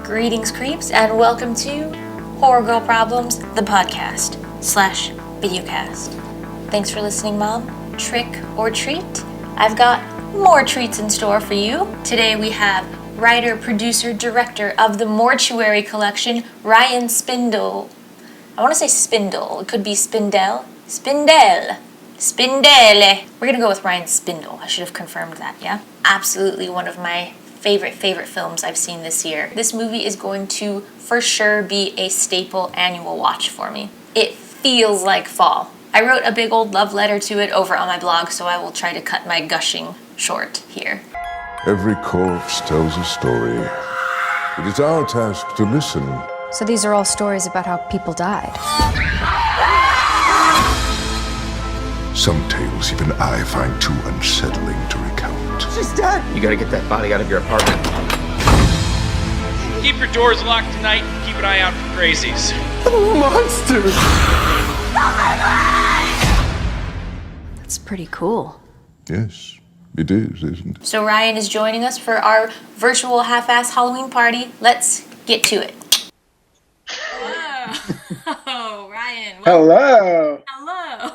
Greetings, creeps, and welcome to Horror Girl Problems, the podcast / videocast. Thanks for listening, Mom. Trick or treat? I've got more treats in store for you. Today we have writer, producer, director of the Mortuary Collection, Ryan Spindell. I want to say Spindell. It could be Spindell. Spindell. Spindell. We're going to go with Ryan Spindell. I should have confirmed that, yeah? Absolutely one of my favorite films I've seen this year. This movie is going to, for sure, be a staple annual watch for me. It feels like fall. I wrote a big old love letter to it over on my blog, so I will try to cut my gushing short here. Every corpse tells a story. It is our task to listen. So these are all stories about how people died. Some tales even I find too unsettling to recount. She's dead! You gotta get that body out of your apartment. Keep your doors locked tonight. Keep an eye out for crazies. Monster! That's pretty cool. Yes, it is, isn't it? So Ryan is joining us for our virtual half-ass Halloween party. Let's get to it. Hello, Ryan. Hello. Hello.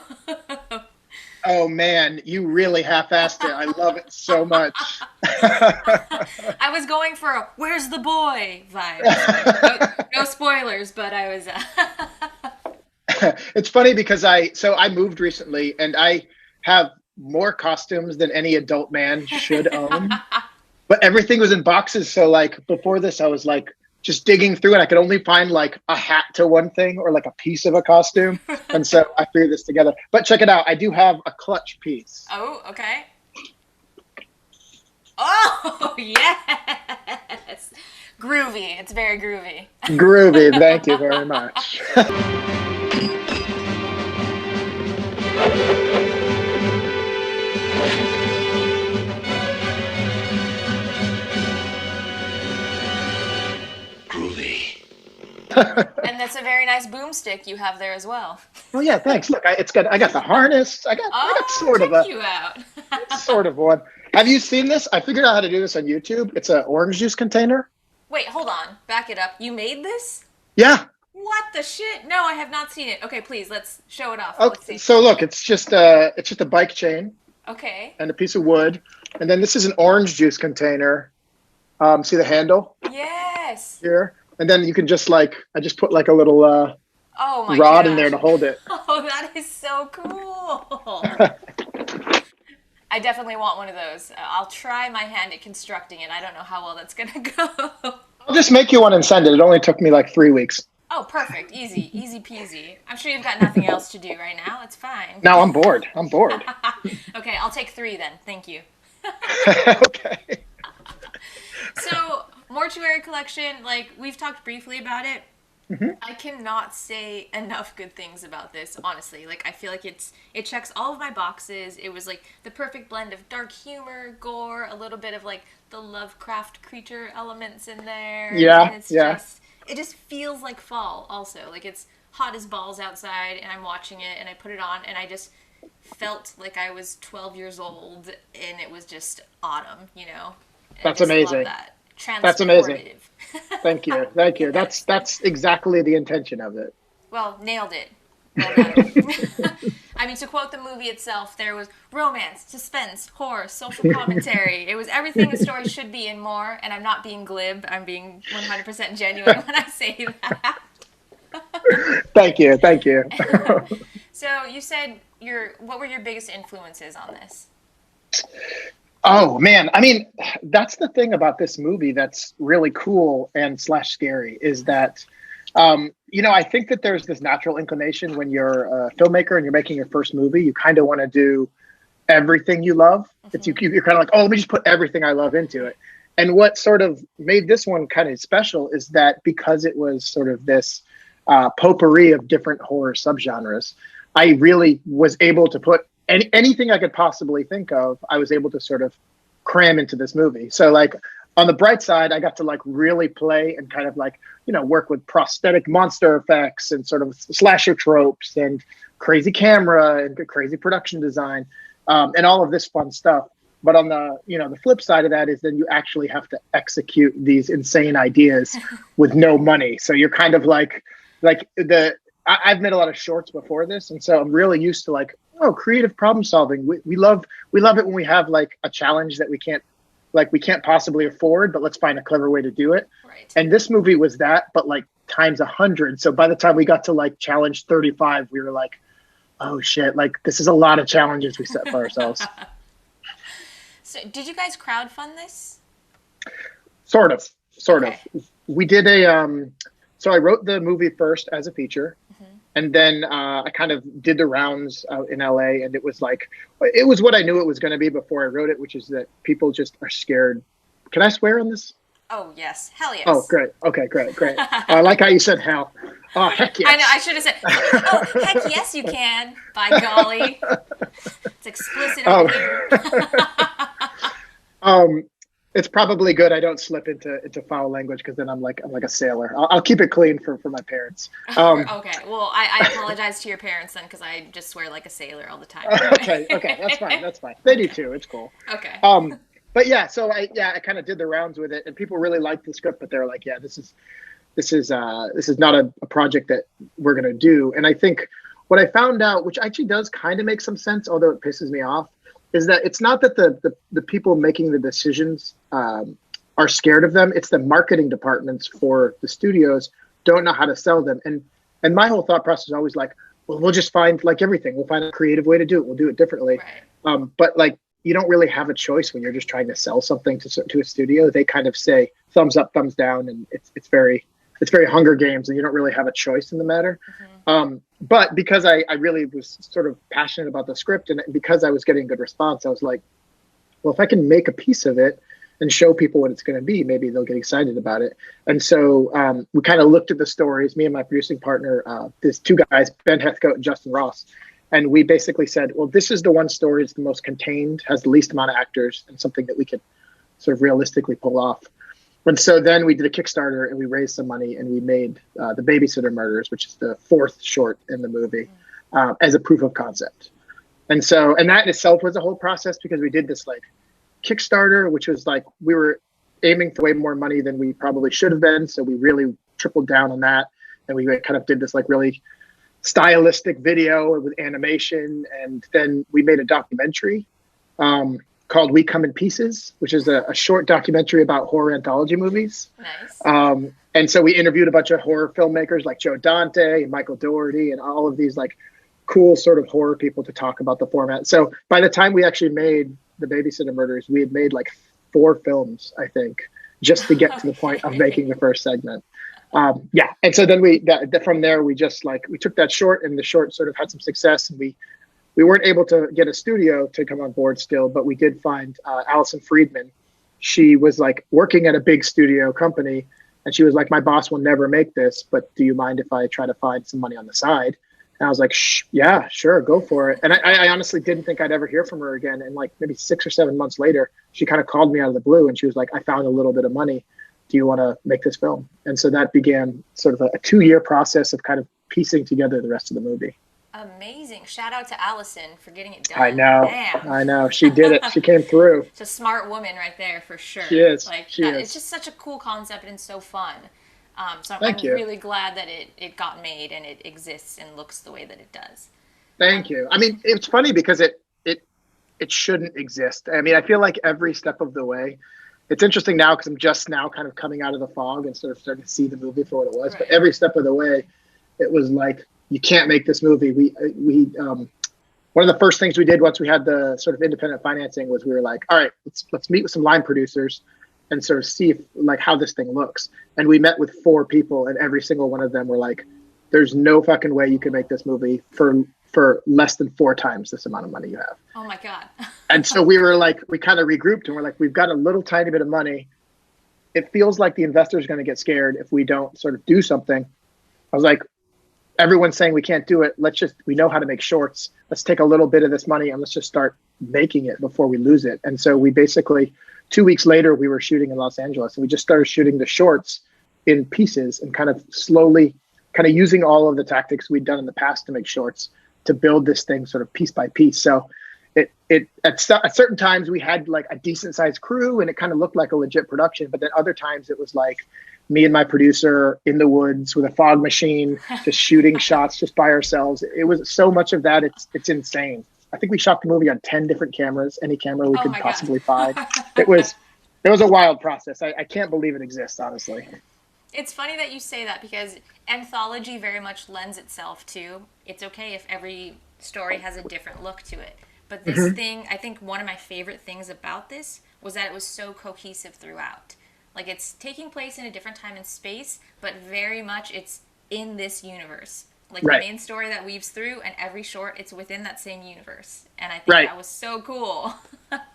Oh man, you really half-assed it. I love it so much. I was going for a "Where's the boy" vibe. No spoilers, but I was. It's funny because I moved recently and I have more costumes than any adult man should own. But everything was in boxes, so like before this I was like just digging through and I could only find like a hat to one thing or like a piece of a costume. And so I threw this together. But check it out. I do have a clutch piece. Oh, okay. Oh, yes. Groovy. It's very groovy. Groovy. Thank you very much. And that's a very nice boomstick you have there as well. Well, yeah, thanks. Look, I got the harness. I got sort of you out. sort of one. Have you seen this? I figured out how to do this on YouTube. It's an orange juice container. Wait, hold on. Back it up. You made this? Yeah. What the shit? No, I have not seen it. Okay, please, let's show it off. Okay, Let's see. so look, it's just a bike chain. Okay. And a piece of wood, and then this is an orange juice container. See the handle? Yes. Here. And then you can just I just put like a little rod in there to hold it. Oh, that is so cool. I definitely want one of those. I'll try my hand at constructing it. I don't know how well that's going to go. I'll just make you one and send it. It only took me like 3 weeks. Oh, perfect. Easy peasy. I'm sure you've got nothing else to do right now. It's fine. No, I'm bored. Okay, I'll take 3 then. Thank you. Okay. So, Mortuary Collection, we've talked briefly about it. Mm-hmm. I cannot say enough good things about this, honestly. I feel like it checks all of my boxes. It was the perfect blend of dark humor, gore, a little bit of the Lovecraft creature elements in there. Yeah, and it just feels like fall also. It's hot as balls outside and I'm watching it and I put it on and I just felt like I was 12 years old and it was just autumn, you know? And That's I just amazing. love that. That's amazing. Thank you. That's exactly the intention of it. Well, nailed it. Well done. I mean, to quote the movie itself, there was romance, suspense, horror, social commentary. It was everything a story should be and more. And I'm not being glib. I'm being 100% genuine when I say that. Thank you. So you said what were your biggest influences on this? Oh man, I mean, that's the thing about this movie that's really cool and / scary is that, I think that there's this natural inclination when you're a filmmaker and you're making your first movie, you kind of want to do everything you love. Mm-hmm. You're kind of like, oh, let me just put everything I love into it. And what sort of made this one kind of special is that because it was sort of this potpourri of different horror subgenres, I really was able to put anything I could possibly think of, I was able to sort of cram into this movie. So on the bright side, I got to really play and kind of work with prosthetic monster effects and sort of slasher tropes and crazy camera and crazy production design and all of this fun stuff. But on the, the flip side of that is then you actually have to execute these insane ideas with no money. So you're kind of I've made a lot of shorts before this. And so I'm really used to creative problem solving. We love it when we have like a challenge that we can't possibly afford, but let's find a clever way to do it. Right. And this movie was that, but like times 100. So by the time we got to like challenge 35, we were like, oh shit, like this is a lot of challenges we set for ourselves. So did you guys crowdfund this? Sort of. Okay. We did so I wrote the movie first as a feature. And then I kind of did the rounds out in LA, and it was what I knew it was going to be before I wrote it, which is that people just are scared. Can I swear on this? Oh, yes. Hell yes. Oh, great. Okay, great. I like how you said hell. Oh, heck yes. I know, I should have said, oh, heck yes you can, by golly. It's explicit over here. It's probably good I don't slip into foul language, because then I'm like a sailor. I'll keep it clean for my parents. Okay, well, I apologize to your parents then, because I just swear like a sailor all the time. Okay, that's fine. They do too. It's cool. Okay. But yeah, so I kind of did the rounds with it, and people really liked the script, but they're like, yeah, this is not a project that we're gonna do. And I think what I found out, which actually does kind of make some sense, although it pisses me off, is that it's not that the people making the decisions are scared of them. It's the marketing departments for the studios don't know how to sell them. And my whole thought process is always like, well, we'll just find like everything. We'll find a creative way to do it. We'll do it differently. Right. But like, you don't really have a choice when you're just trying to sell something to a studio. They kind of say thumbs up, thumbs down, and it's very Hunger Games, and you don't really have a choice in the matter. But because I really was sort of passionate about the script, and because I was getting good response, I was like, well, if I can make a piece of it and show people what it's going to be, maybe they'll get excited about it. And so we kind of looked at the stories, me and my producing partner, there's two guys, Ben Heathcote and Justin Ross. And we basically said, well, this is the one story that's the most contained, has the least amount of actors, and something that we could sort of realistically pull off. And so then we did a Kickstarter, and we raised some money, and we made the Babysitter Murders, which is the fourth short in the movie, as a proof of concept. And that in itself was a whole process, because we did this like Kickstarter, which was like, we were aiming for way more money than we probably should have been. So we really tripled down on that. And we kind of did this like really stylistic video with animation. And then we made a documentary called We Come in Pieces, which is a short documentary about horror anthology movies. Nice. And so we interviewed a bunch of horror filmmakers like Joe Dante and Michael Dougherty and all of these like cool sort of horror people to talk about the format. So by the time we actually made the Babysitter Murders, we had made like 4 films, I think, just to get to the point of making the first segment. And so then from there, we just like, we took that short, and the short sort of had some success, and we weren't able to get a studio to come on board still, but we did find Allison Friedman. She was like working at a big studio company, and she was like, my boss will never make this, but do you mind if I try to find some money on the side? And I was like, yeah, sure, go for it. And I honestly didn't think I'd ever hear from her again. And like maybe 6 or 7 months later, she kind of called me out of the blue, and she was like, I found a little bit of money. Do you want to make this film? And so that began sort of a 2-year process of kind of piecing together the rest of the movie. Amazing. Shout out to Allison for getting it done. I know. She did it. She came through. It's a smart woman right there for sure. She is. It's just such a cool concept and so fun. So I'm really glad that it got made and it exists and looks the way that it does. Thank you. I mean, it's funny because it shouldn't exist. I mean, I feel like every step of the way, it's interesting now because I'm just now kind of coming out of the fog and sort of starting to see the movie for what it was. Right. But every step of the way, it was like, you can't make this movie. We one of the first things we did once we had the sort of independent financing was we were like, all right, let's meet with some line producers and sort of see if, like, how this thing looks. And we met with 4 people, and every single one of them were like, there's no fucking way you can make this movie for less than 4 times this amount of money you have. Oh my God. And so we were like, we kind of regrouped, and we're like, we've got a little tiny bit of money. It feels like the investor's going to get scared if we don't sort of do something. I was like, everyone's saying we can't do it. We know how to make shorts. Let's take a little bit of this money and let's just start making it before we lose it. And so we basically, 2 weeks later, we were shooting in Los Angeles, and we just started shooting the shorts in pieces and kind of slowly kind of using all of the tactics we'd done in the past to make shorts to build this thing sort of piece by piece. So at certain times we had like a decent sized crew and it kind of looked like a legit production, but then other times it was like me and my producer in the woods with a fog machine, just shooting shots just by ourselves. It was so much of that. It's insane. I think we shot the movie on 10 different cameras, any camera we could possibly find. It was a wild process. I can't believe it exists, honestly. It's funny that you say that because Anthology very much lends itself to, it's okay if every story has a different look to it. But this thing, I think one of my favorite things about this was that it was so cohesive throughout. Like, it's taking place in a different time and space, but very much it's in this universe. Like, the main story that weaves through, and every short, it's within that same universe. And I think that was so cool.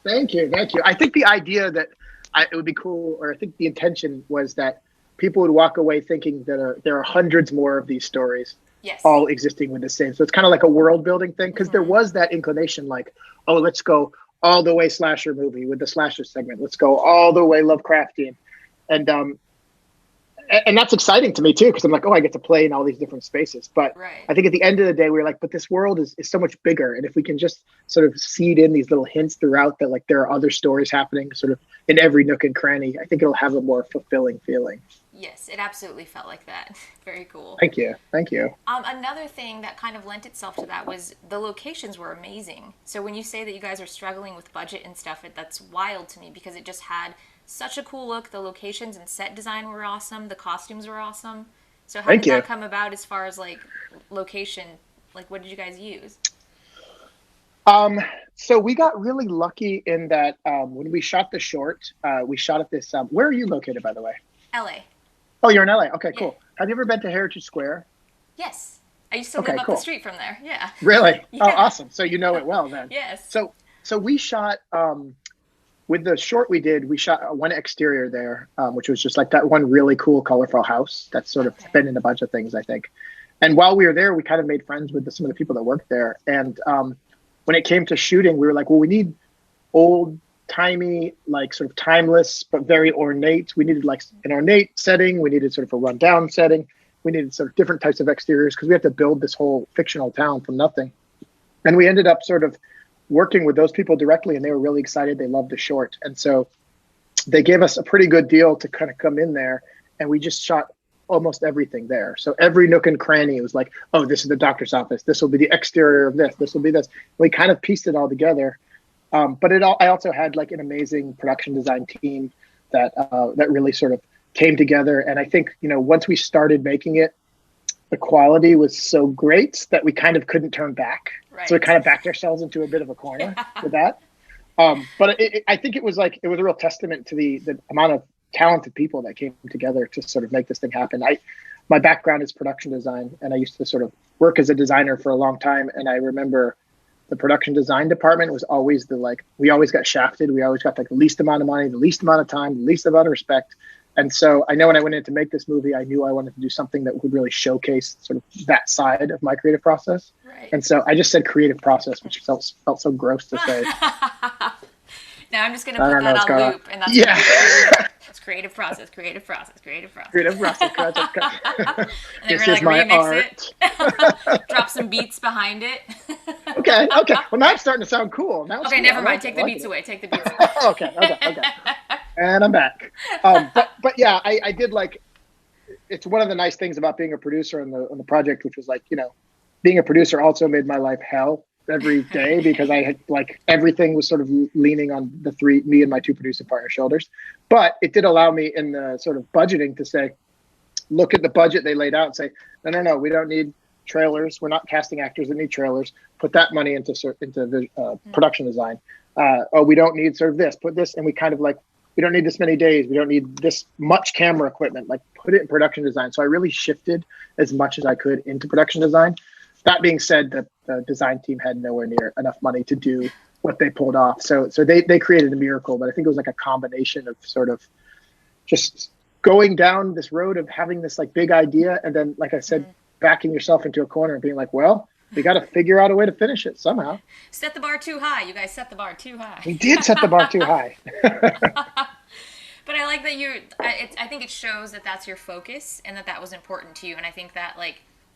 Thank you. I think the idea that it would be cool, or I think the intention was that people would walk away thinking that there are hundreds more of these stories. Yes. All existing with the same. So it's kind of like a world building thing, because there was that inclination like, oh, let's go all the way slasher movie with the slasher segment. Let's go all the way Lovecraftian. And that's exciting to me too, because I'm like, oh, I get to play in all these different spaces. But I think at the end of the day, we were like, but this world is so much bigger. And if we can just sort of seed in these little hints throughout that, like there are other stories happening sort of in every nook and cranny, I think it'll have a more fulfilling feeling. Yes, it absolutely felt like that. Very cool. Thank you. Another thing that kind of lent itself to that was the locations were amazing. So when you say that you guys are struggling with budget and stuff, that's wild to me because it just had such a cool look. The locations and set design were awesome. The costumes were awesome. So how did that come about as far as like location? Like, what did you guys use? So we got really lucky in that when we shot the short, we shot at this. Where are you located, by the way? LA. Oh, you're in LA. Okay, cool. Have you ever been to Heritage Square? Yes. I used to live up the street from there. Yeah. Really? Yeah. Oh, awesome. So you know it well then. Yes. So we shot, with the short we did, we shot one exterior there, which was just like that one really cool, colorful house that's sort of been in a bunch of things, I think. And while we were there, we kind of made friends with some of the people that worked there. And when it came to shooting, we were like, well, we need old-timey, like sort of timeless, but very ornate. We needed like an ornate setting. We needed sort of a rundown setting. We needed sort of different types of exteriors because we had to build this whole fictional town from nothing. And we ended up sort of working with those people directly, and they were really excited. They loved the short. And so they gave us a pretty good deal to kind of come in there, and we just shot almost everything there. So every nook and cranny, it was like, oh, this is the doctor's office. This will be the exterior of this. This will be this. We kind of pieced it all together. But I also had like an amazing production design team that really sort of came together. And I think, once we started making it, the quality was so great that we kind of couldn't turn back. Right. So we kind of backed ourselves into a bit of a corner with that. But I think it was a real testament to the amount of talented people that came together to sort of make this thing happen. My background is production design, and I used to sort of work as a designer for a long time. And I remember the production design department was always we always got shafted. We always got the least amount of money, the least amount of time, the least amount of respect. And so I know when I went in to make this movie, I knew I wanted to do something that would really showcase sort of that side of my creative process. Right. And so I just said creative process, which felt so gross to say. Now I'm just going to put that on loop. And that's it's creative process. Creative process. And then This we're is my remix art. it. Drop some beats behind it. Okay. Well, now it's starting to sound cool. Now it's okay, cool. never mind. Take the beats away. Okay. And I'm back. But yeah, I did it's one of the nice things about being a producer on the project, which was being a producer also made my life hell every day because I had everything was sort of leaning on me and my two producing partner shoulders. But it did allow me in the sort of budgeting to say, look at the budget they laid out and say, no, we don't need trailers. We're not casting actors that need trailers. Put that money into production design. We don't need sort of this, put this. And we kind of we don't need this many days. We don't need this much camera equipment, put it in production design. So I really shifted as much as I could into production design. That being said, the design team had nowhere near enough money to do what they pulled off. So they created a miracle, but I think it was a combination of sort of just going down this road of having this big idea. And then, like I said, backing yourself into a corner and being well, we got to figure out a way to finish it somehow. Set the bar too high. You guys set the bar too high. We did set the bar too high. But I like that I think it shows that that's your focus and that was important to you. And I think that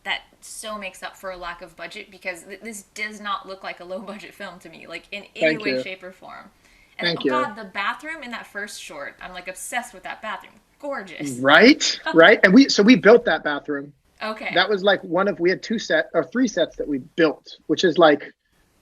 that so makes up for a lack of budget, because this does not look like a low budget film to me, like in any way, shape, or form. And Thank you. God, the bathroom in that first short, I'm like obsessed with that bathroom. Gorgeous. Right. And we built that bathroom. Okay. That was like we had 3 sets that we built, which is like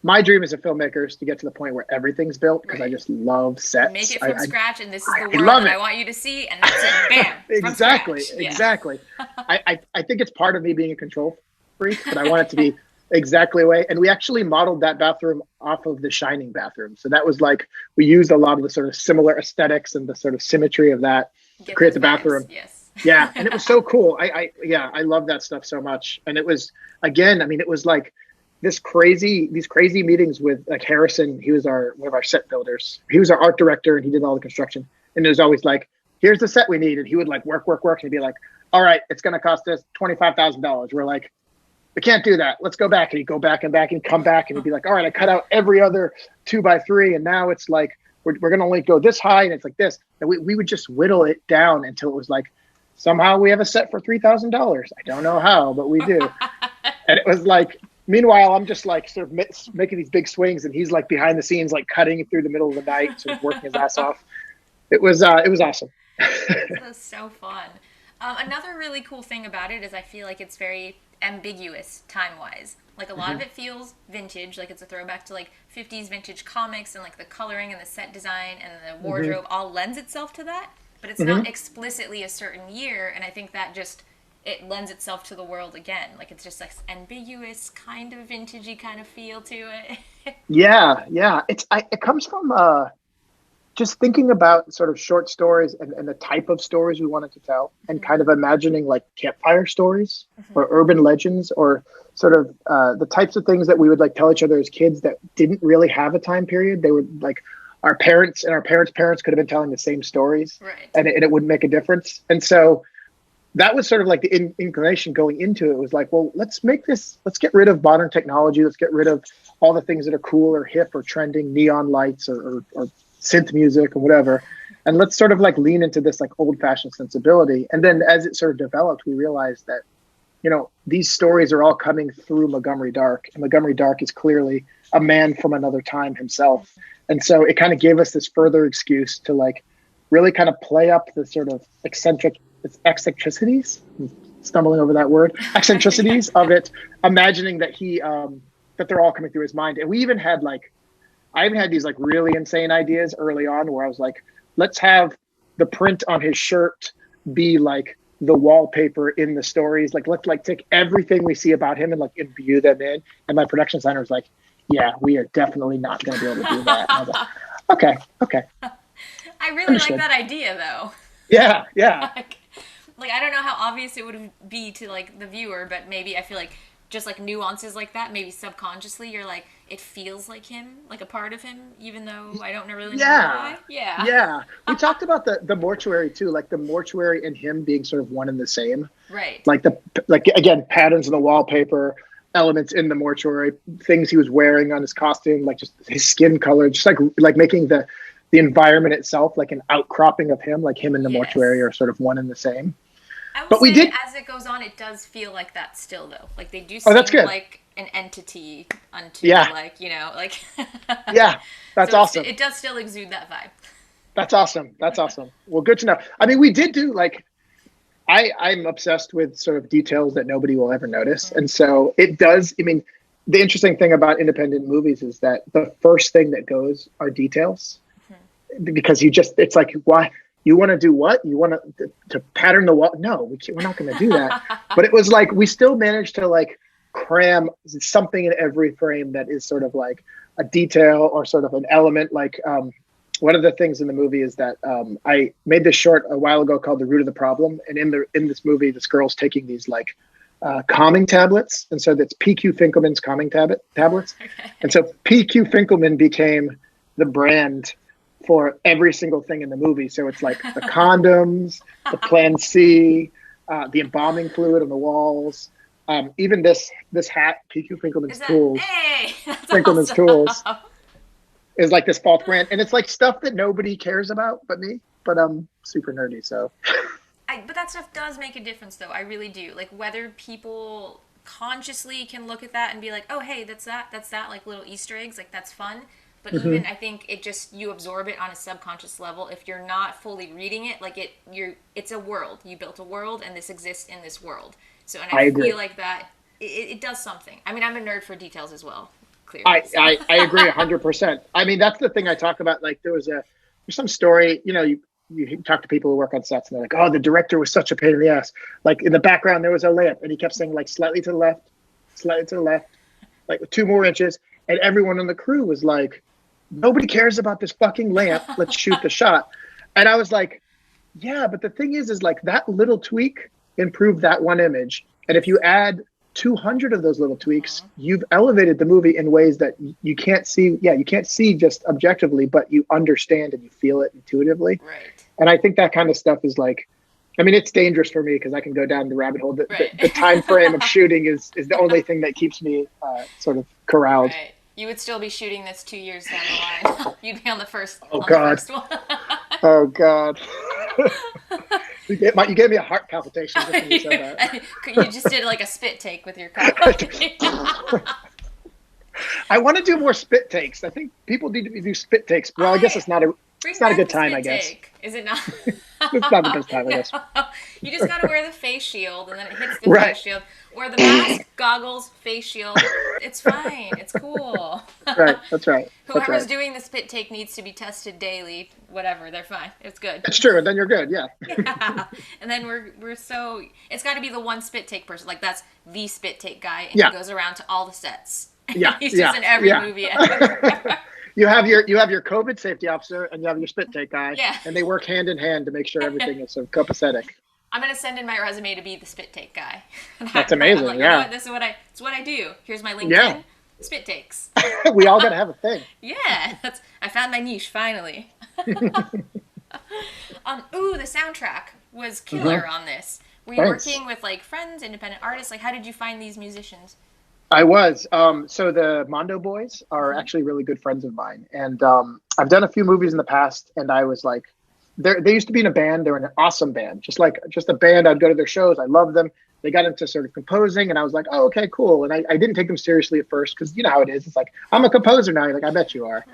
my dream as a filmmaker is to get to the point where everything's built, because I just love sets. Make it from scratch, and this is the world that I want you to see, and that's it. Bam. Exactly. Yeah. Exactly. I think it's part of me being a control freak, but I want it to be exactly the way. And we actually modeled that bathroom off of the Shining bathroom. So that was like, we used a lot of the sort of similar aesthetics and the sort of symmetry of that to create the bathroom. Yes. Yeah. And it was so cool. I love that stuff so much. And it was, again, I mean, it was like these crazy meetings with like Harrison. He was one of our set builders. He was our art director, and he did all the construction. And it was always like, here's the set we need. And he would like work. And he'd be like, all right, it's going to cost us $25,000. We're like, we can't do that. Let's go back. And he'd go back and come back. And he'd be like, all right, I cut out every other 2x3. And now it's like, we're going to only go this high. And it's like this. And we would just whittle it down until it was like, somehow we have a set for $3,000. I don't know how, but we do. And it was like, meanwhile, I'm just like sort of making these big swings, and he's like behind the scenes, like cutting it through the middle of the night, sort of working his ass off. It was awesome. That was so fun. Another really cool thing about it is I feel like it's very ambiguous time-wise. Like a lot of it feels vintage, like it's a throwback to like 50s vintage comics, and like the coloring and the set design and the wardrobe all lends itself to that, but it's not explicitly a certain year, and I think that just, it lends itself to the world again. Like it's just like ambiguous, kind of vintagey kind of feel to it. Yeah. It comes from just thinking about sort of short stories and the type of stories we wanted to tell, and kind of imagining like campfire stories or urban legends, or sort of the types of things that we would like tell each other as kids that didn't really have a time period. They were like our parents and our parents' parents could have been telling the same stories, right, and it wouldn't make a difference. And so that was sort of like the inclination going into it. It was like, well, let's get rid of modern technology. Let's get rid of all the things that are cool or hip or trending, neon lights or synth music or whatever. And let's sort of like lean into this like old fashioned sensibility. And then as it sort of developed, we realized that, you know, these stories are all coming through Montgomery Dark, and Montgomery Dark is clearly a man from another time himself. And so it kind of gave us this further excuse to like really kind of play up the sort of eccentricities, stumbling over that word, eccentricities of it, imagining that that they're all coming through his mind. And we even had I even had these like really insane ideas early on where I was like, let's have the print on his shirt be like the wallpaper in the stories. Like, let's like take everything we see about him and like imbue them in. And my production designer was like, yeah, we are definitely not going to be able to do that. And I was like, okay. I really like that idea though. Yeah. Like I don't know how obvious it would be to like the viewer, but maybe I feel like just like nuances like that, maybe subconsciously you're like, it feels like him, like a part of him, even though I don't really know why. Yeah. We talked about the mortuary too, like the mortuary and him being sort of one and the same. Right. Like again, patterns in the wallpaper, elements in the mortuary, things he was wearing on his costume, like just his skin color, just like making the environment itself like an outcropping of him, like him in the mortuary are sort of one and the same. But we did, as it goes on, it does feel like that still though. Like they do seem like an entity unto like, you know, like yeah, that's so awesome. It does still exude that vibe. That's awesome. Well, good to know. I mean, we did do like I'm obsessed with sort of details that nobody will ever notice. And so it does, I mean, the interesting thing about independent movies is that the first thing that goes are details. Because it's like, why? You want to do what? You want to pattern the wall? No, we're not going to do that. But it was like, we still managed to like cram something in every frame that is sort of like a detail or sort of an element. Like one of the things in the movie is that I made this short a while ago called The Root of the Problem. And in this movie, this girl's taking these like calming tablets. And so that's PQ Finkelman's calming tablets. Okay. And so PQ Finkelman became the brand for every single thing in the movie. So it's like the condoms, the Plan C, the embalming fluid on the walls, even this hat, PQ Finkelman's Tools. Hey, Finkelman's Tools is like this false brand. And it's like stuff that nobody cares about but me, but I'm super nerdy, so. But that stuff does make a difference though. I really do. Like whether people consciously can look at that and be like, oh, hey, that's that, like little Easter eggs, like that's fun. But even I think it just, you absorb it on a subconscious level. If you're not fully reading it, like it's a world. You built a world, and this exists in this world. So, and I feel like that it does something. I mean, I'm a nerd for details as well. Clearly. I agree 100%. I mean, that's the thing I talk about. Like there's some story, you talk to people who work on sets and they're like, oh, the director was such a pain in the ass. Like in the background, there was a lamp and he kept saying like slightly to the left, like 2 more inches. And everyone on the crew was like, nobody cares about this fucking lamp. Let's shoot the shot. And I was like, yeah, but the thing is like that little tweak improved that one image. And if you add 200 of those little tweaks, you've elevated the movie in ways that you can't see. Yeah, you can't see just objectively, but you understand and you feel it intuitively. Right. And I think that kind of stuff is like, I mean, it's dangerous for me because I can go down the rabbit hole. The time frame of shooting is the only thing that keeps me sort of corralled. Right. You would still be shooting this 2 years down the line. You'd be on the first. Oh God. The first one. Oh God. You gave me a heart palpitation just when you said that. You just did like a spit take with your coffee. I want to do more spit takes. I think people need to do spit takes. Well, I guess it's not a good time, I guess. Is it not? It's not the best time, I guess. You just got to wear the face shield, and then it hits the face shield. Wear the mask, goggles, face shield. It's fine. It's cool. That's right. Whoever's doing the spit take needs to be tested daily. Whatever, they're fine. It's good. It's true. And then you're good. Yeah. And then we're so, it's got to be the one spit take person. Like that's the spit take guy, and he goes around to all the sets. Yeah. He's just in every movie ever. You have your COVID safety officer and you have your spit take guy, and they work hand in hand to make sure everything is sort of copacetic. I'm gonna send in my resume to be the spit take guy. That's amazing. Like, yeah, you know what? This is what I do. Here's my LinkedIn. Yeah. Spit takes. We all gotta have a thing. Yeah, I found my niche finally. The soundtrack was killer on this. Were you working with like friends, independent artists? Like, how did you find these musicians? I was. So the Mondo Boys are actually really good friends of mine. And I've done a few movies in the past, and I was like, they used to be in a band. They were an awesome band, just a band. I'd go to their shows. I loved them. They got into sort of composing, and I was like, oh, okay, cool. And I didn't take them seriously at first because you know how it is. It's like, I'm a composer now. You're like, I bet you are.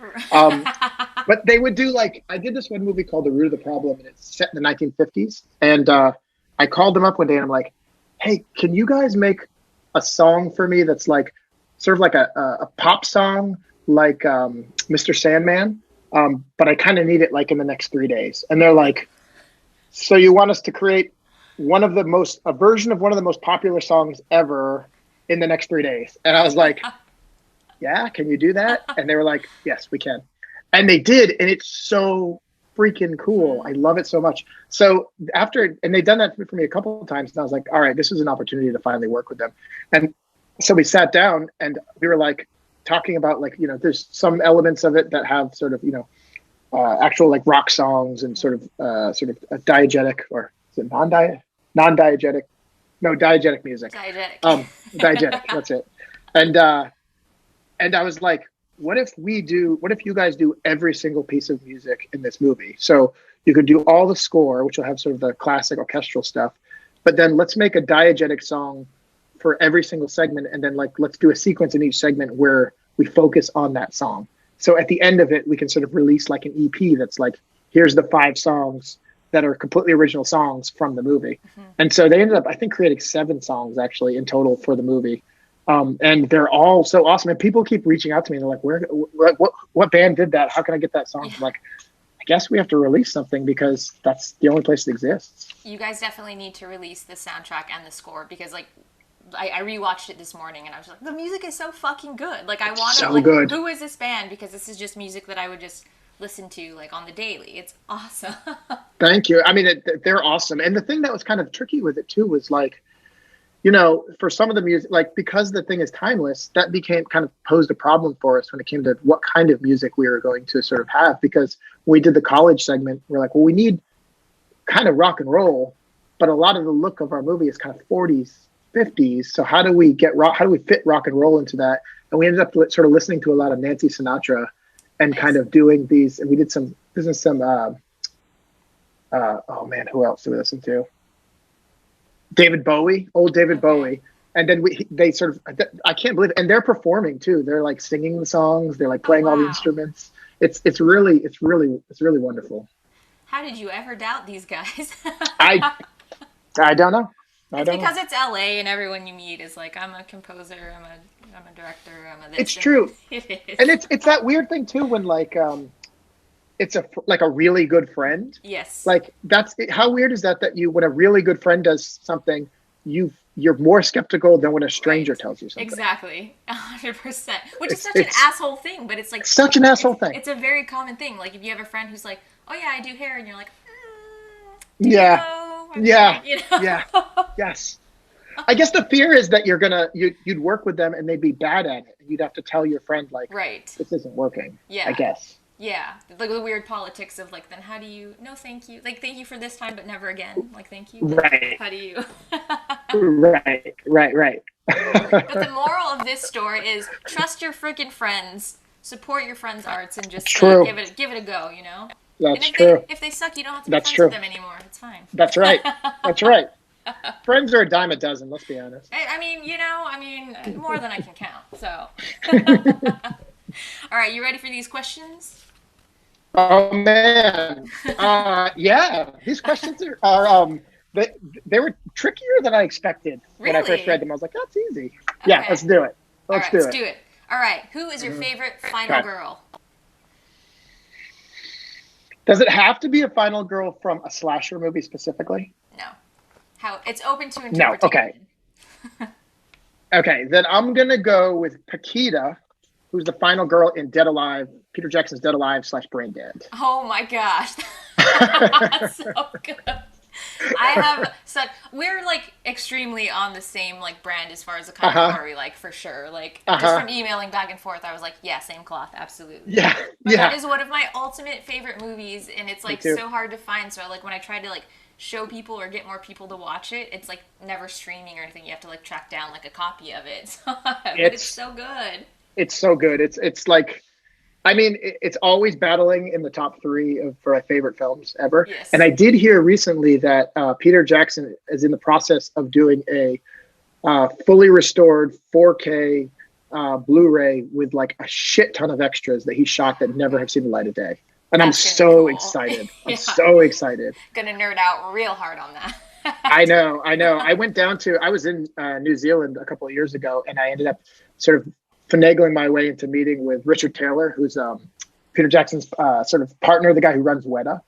But they would do like, I did this one movie called The Root of the Problem, and it's set in the 1950s. And I called them up one day, and I'm like, hey, can you guys make a song for me that's like sort of like a pop song, like Mr. Sandman, but I kind of need it like in the next 3 days. And they're like, so you want us to create a version of one of the most popular songs ever in the next 3 days? And I was like, yeah, can you do that? And they were like, yes, we can. And they did, and it's so freaking cool. I love it so much. So and they've done that for me a couple of times, and I was like, all right, this is an opportunity to finally work with them. And so we sat down and we were like talking about like, there's some elements of it that have sort of, actual like rock songs and sort of a diegetic, or is it non-diegetic? No, diegetic music. Diegetic, that's it. And I was like, what if you guys do every single piece of music in this movie? So you could do all the score, which will have sort of the classic orchestral stuff, but then let's make a diegetic song for every single segment. And then like, let's do a sequence in each segment where we focus on that song. So at the end of it, we can sort of release like an EP that's like, here's the 5 songs that are completely original songs from the movie. Mm-hmm. And so they ended up, I think, creating 7 songs actually in total for the movie. And they're all so awesome. And people keep reaching out to me. And they're like, what band did that? How can I get that song? Yeah. I'm like, I guess we have to release something because that's the only place it exists. You guys definitely need to release the soundtrack and the score because like, I rewatched it this morning and I was like, the music is so fucking good. Like I want to, like, good. Who is this band? Because this is just music that I would just listen to like on the daily. It's awesome. Thank you. I mean, they're awesome. And the thing that was kind of tricky with it too was like, for some of the music, like because the thing is timeless, that became kind of posed a problem for us when it came to what kind of music we were going to sort of have. Because when we did the college segment, we're like, well, we need kind of rock and roll, but a lot of the look of our movie is kind of 40s, 50s. So how do we fit rock and roll into that? And we ended up sort of listening to a lot of Nancy Sinatra and kind of doing these. And we did some oh man, who else did we listen to? David Bowie, old David Bowie. And then they sort of, I can't believe it. And they're performing too. They're like singing the songs. They're like playing all the instruments. It's really wonderful. How did you ever doubt these guys? I don't know. It's because it's LA and everyone you meet is like, I'm a composer, I'm a director, I'm a this. It's true. It is. And it's that weird thing too when like it's a really good friend. Yes. Like how weird is that you when a really good friend does something, you're more skeptical than when a stranger tells you something. Exactly. 100%. Which is such an asshole thing, but it's like such an asshole thing. It's a very common thing. Like if you have a friend who's like, oh yeah, I do hair, and you're like, yeah. Yes. I guess the fear is that you'd work with them and they'd be bad at it, and you'd have to tell your friend like, this isn't working. Yeah. I guess. Yeah, like the weird politics of like, then how do you? No, thank you. Like, thank you for this time, but never again. Like, thank you. Right. How do you? Right. But the moral of this story is trust your freaking friends, support your friends' arts, and just give it a go. You know. That's true. If they suck, you don't have to be friends with them anymore. It's fine. That's right. That's right. Friends are a dime a dozen. Let's be honest. I mean, more than I can count. So. All right, you ready for these questions? Oh man, yeah. These questions are they were trickier than I expected when I first read them. I was like, that's easy. Okay. Yeah, let's do it. Let's do it. All right, who is your favorite final girl? Does it have to be a final girl from a slasher movie specifically? No. It's open to interpretation. No. Okay. Okay, then I'm gonna go with Paquita, who's the final girl in Dead Alive, Peter Jackson's Dead Alive / Brain Dead. Oh my gosh. That's so good. We're like extremely on the same like brand as far as the kind of horror we like, for sure. Like just from emailing back and forth, I was like, yeah, same cloth, absolutely. Yeah. But that is one of my ultimate favorite movies, and it's like so hard to find. So like when I try to like show people or get more people to watch it, it's like never streaming or anything. You have to like track down like a copy of it. But it's so good. It's so good. It's like, I mean, it's always battling in the top 3 for my favorite films ever. Yes. And I did hear recently that Peter Jackson is in the process of doing a fully restored 4K Blu-ray with like a shit ton of extras that he shot that never have seen the light of day. And I'm so excited. I'm so excited. Gonna nerd out real hard on that. I know. I was in New Zealand a couple of years ago, and I ended up sort of finagling my way into meeting with Richard Taylor, who's Peter Jackson's sort of partner, the guy who runs Weta,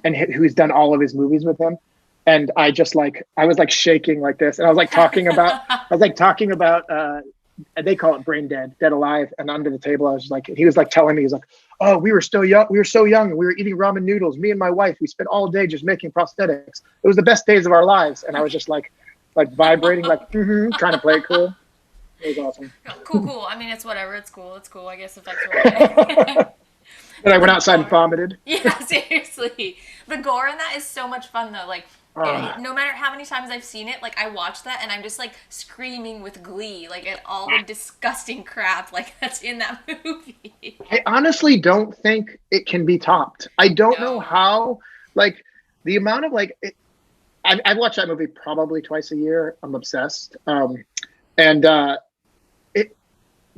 and who's done all of his movies with him. And I was like shaking like this, and I was like talking about they call it Brain Dead, Dead Alive, and under the table I was like, he was like telling me, he's like, oh, we were so young, and we were eating ramen noodles. Me and my wife, we spent all day just making prosthetics. It was the best days of our lives. And I was just like vibrating, like trying to play it cool. It was awesome. Cool. I mean, it's whatever. It's cool. I guess if that's right. And I went outside and vomited. Yeah, seriously. The gore in that is so much fun, though. Like, no matter how many times I've seen it, like, I watch that and I'm just, like, screaming with glee, like, at all the disgusting crap, like, that's in that movie. I honestly don't think it can be topped. I don't know how, like, the amount of, like, I've watched that movie probably twice a year. I'm obsessed.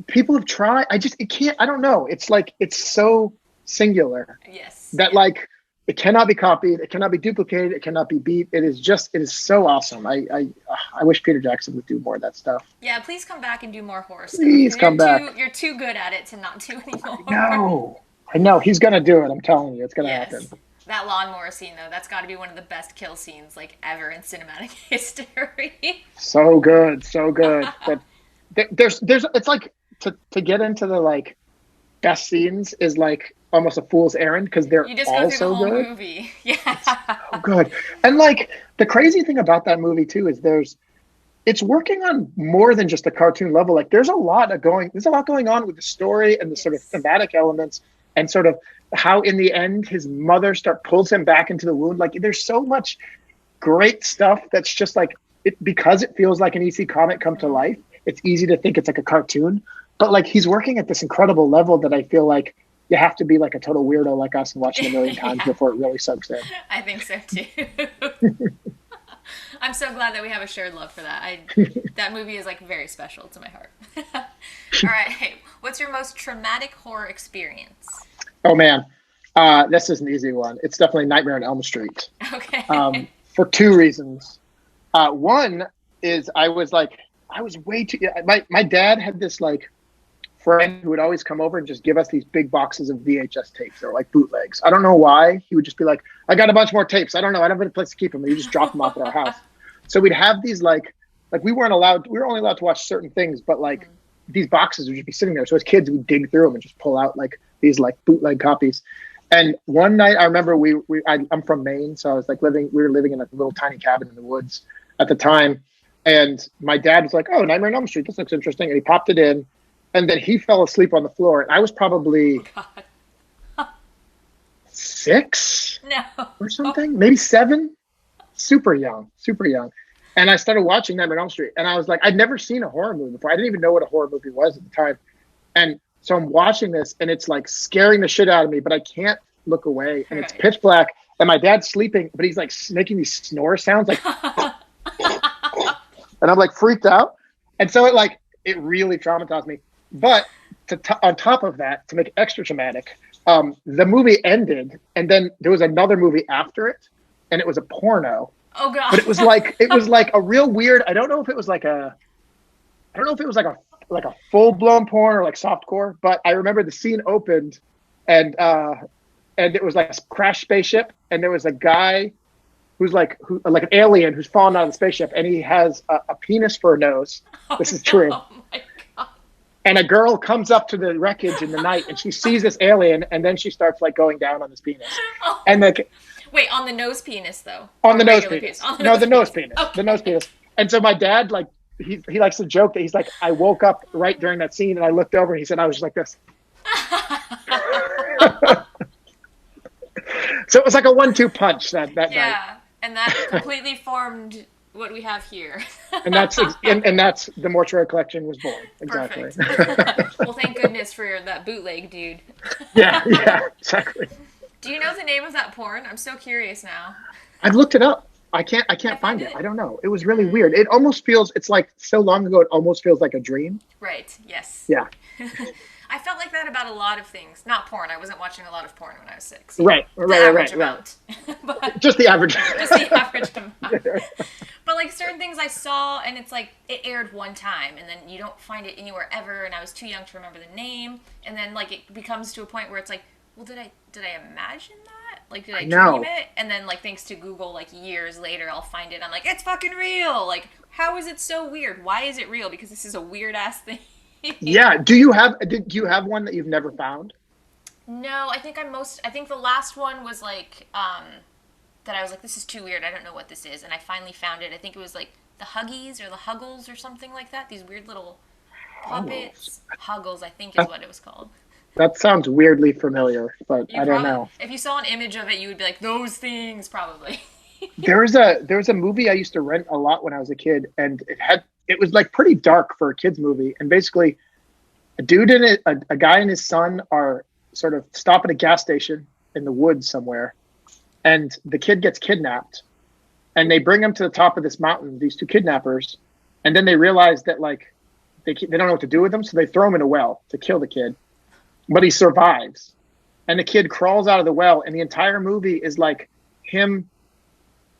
People have tried. It can't. I don't know. It's like it's so singular. Yes. That like it cannot be copied. It cannot be duplicated. It cannot be beat. It is so awesome. I wish Peter Jackson would do more of that stuff. Yeah, please come back and do more horror stuff. Please come back. You're too good at it to not do anymore. No, I know he's gonna do it. I'm telling you, it's gonna happen. That lawnmower scene, though, that's got to be one of the best kill scenes like ever in cinematic history. So good. But there's it's like to get into the like best scenes is like almost a fool's errand because they're all so good. Movie. Yeah. It's so good. And like the crazy thing about that movie too is it's working on more than just a cartoon level. Like there's a lot going on with the story and the sort of thematic elements and sort of how in the end his mother pulls him back into the wound. Like there's so much great stuff that's just like because it feels like an EC comic come to life. It's easy to think it's like a cartoon, but like he's working at this incredible level that I feel like you have to be like a total weirdo like us and watch it a million times before it really soaks in. I think so too. I'm so glad that we have a shared love for that. That movie is like very special to my heart. All right, hey, what's your most traumatic horror experience? Oh man, this is an easy one. It's definitely Nightmare on Elm Street. Okay. For two reasons. One is I was way too. My dad had this like friend who would always come over and just give us these big boxes of VHS tapes. They're like bootlegs. I don't know why. He would just be like, I got a bunch more tapes. I don't know. I don't have a place to keep them. And he just dropped them off at our house. So we'd have these like we were only allowed to watch certain things, but like these boxes would just be sitting there. So as kids, we'd dig through them and just pull out like these like bootleg copies. And one night I remember I'm from Maine. So I was like we were living in a little tiny cabin in the woods at the time. And my dad was like, oh, Nightmare on Elm Street. This looks interesting. And he popped it in. And then he fell asleep on the floor. And I was probably 6 or something, maybe 7. Super young. And I started watching Nightmare on Elm Street. And I was like, I'd never seen a horror movie before. I didn't even know what a horror movie was at the time. And so I'm watching this and it's like scaring the shit out of me, but I can't look away. And it's pitch black. And my dad's sleeping, but he's like making these snore sounds like, and I'm like freaked out. And so it really traumatized me. But on top of that, to make it extra traumatic, the movie ended, and then there was another movie after it, and it was a porno. Oh god! But it was like a real weird. I don't know if it was like a full blown porn or like softcore. But I remember the scene opened, and it was like a crash spaceship, and there was a guy who's like an alien who's fallen out of the spaceship, and he has a penis for a nose. This is true. Oh my god! And a girl comes up to the wreckage in the night, and she sees this alien, and then she starts like going down on this penis. Oh. And like, wait, on the nose penis though? On the nose penis. On the nose penis. Okay. The nose penis. And so my dad, like, he likes to joke that he's like, I woke up right during that scene, and I looked over, and he said I was just like this. So it was like a 1-2 punch that night. Yeah, and that completely formed what we have here. And that's the Mortuary Collection was born. Exactly. Well, thank goodness for that bootleg, dude. Yeah, exactly. Do you know the name of that porn? I'm so curious now. I've looked it up. I can't find it. I don't know. It was really weird. It almost feels, it's like so long ago, it almost feels like a dream. Right. Yes. Yeah. I felt like that about a lot of things. Not porn. I wasn't watching a lot of porn when I was 6. Right. Amount. But just the average. Just the average amount. But like certain things I saw, and it's like it aired one time, and then you don't find it anywhere ever. And I was too young to remember the name. And then like it becomes to a point where it's like, well, did I imagine that? Like, did I dream it? And then like thanks to Google, like years later, I'll find it. I'm like, it's fucking real. Like, how is it so weird? Why is it real? Because this is a weird ass thing. Yeah. Do you have one that you've never found? No, I think the last one was like, that I was like, this is too weird. I don't know what this is. And I finally found it. I think it was like the Huggies or the Huggles or something like that. These weird little puppets. Huggles, I think is what it was called. That sounds weirdly familiar, but I don't know. If you saw an image of it, you would be like, those things, probably. There was a movie I used to rent a lot when I was a kid, and it was like pretty dark for a kid's movie. And basically, a dude and a guy and his son are sort of stop at a gas station in the woods somewhere, and the kid gets kidnapped, and they bring him to the top of this mountain, these two kidnappers, and then they realize that like they don't know what to do with him, so they throw him in a well to kill the kid, but he survives, and the kid crawls out of the well, and the entire movie is like him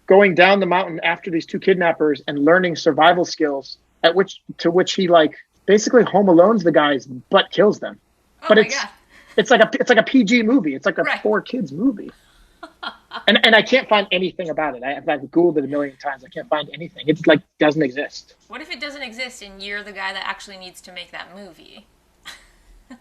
going down the mountain after these two kidnappers and learning survival skills to which he like basically Home Alone's the guys but kills them. Oh but my God. It's like a PG movie. It's like a Right. 4 kids movie. And I can't find anything about it. I've Googled it a million times. I can't find anything. It like doesn't exist. What if it doesn't exist and you're the guy that actually needs to make that movie?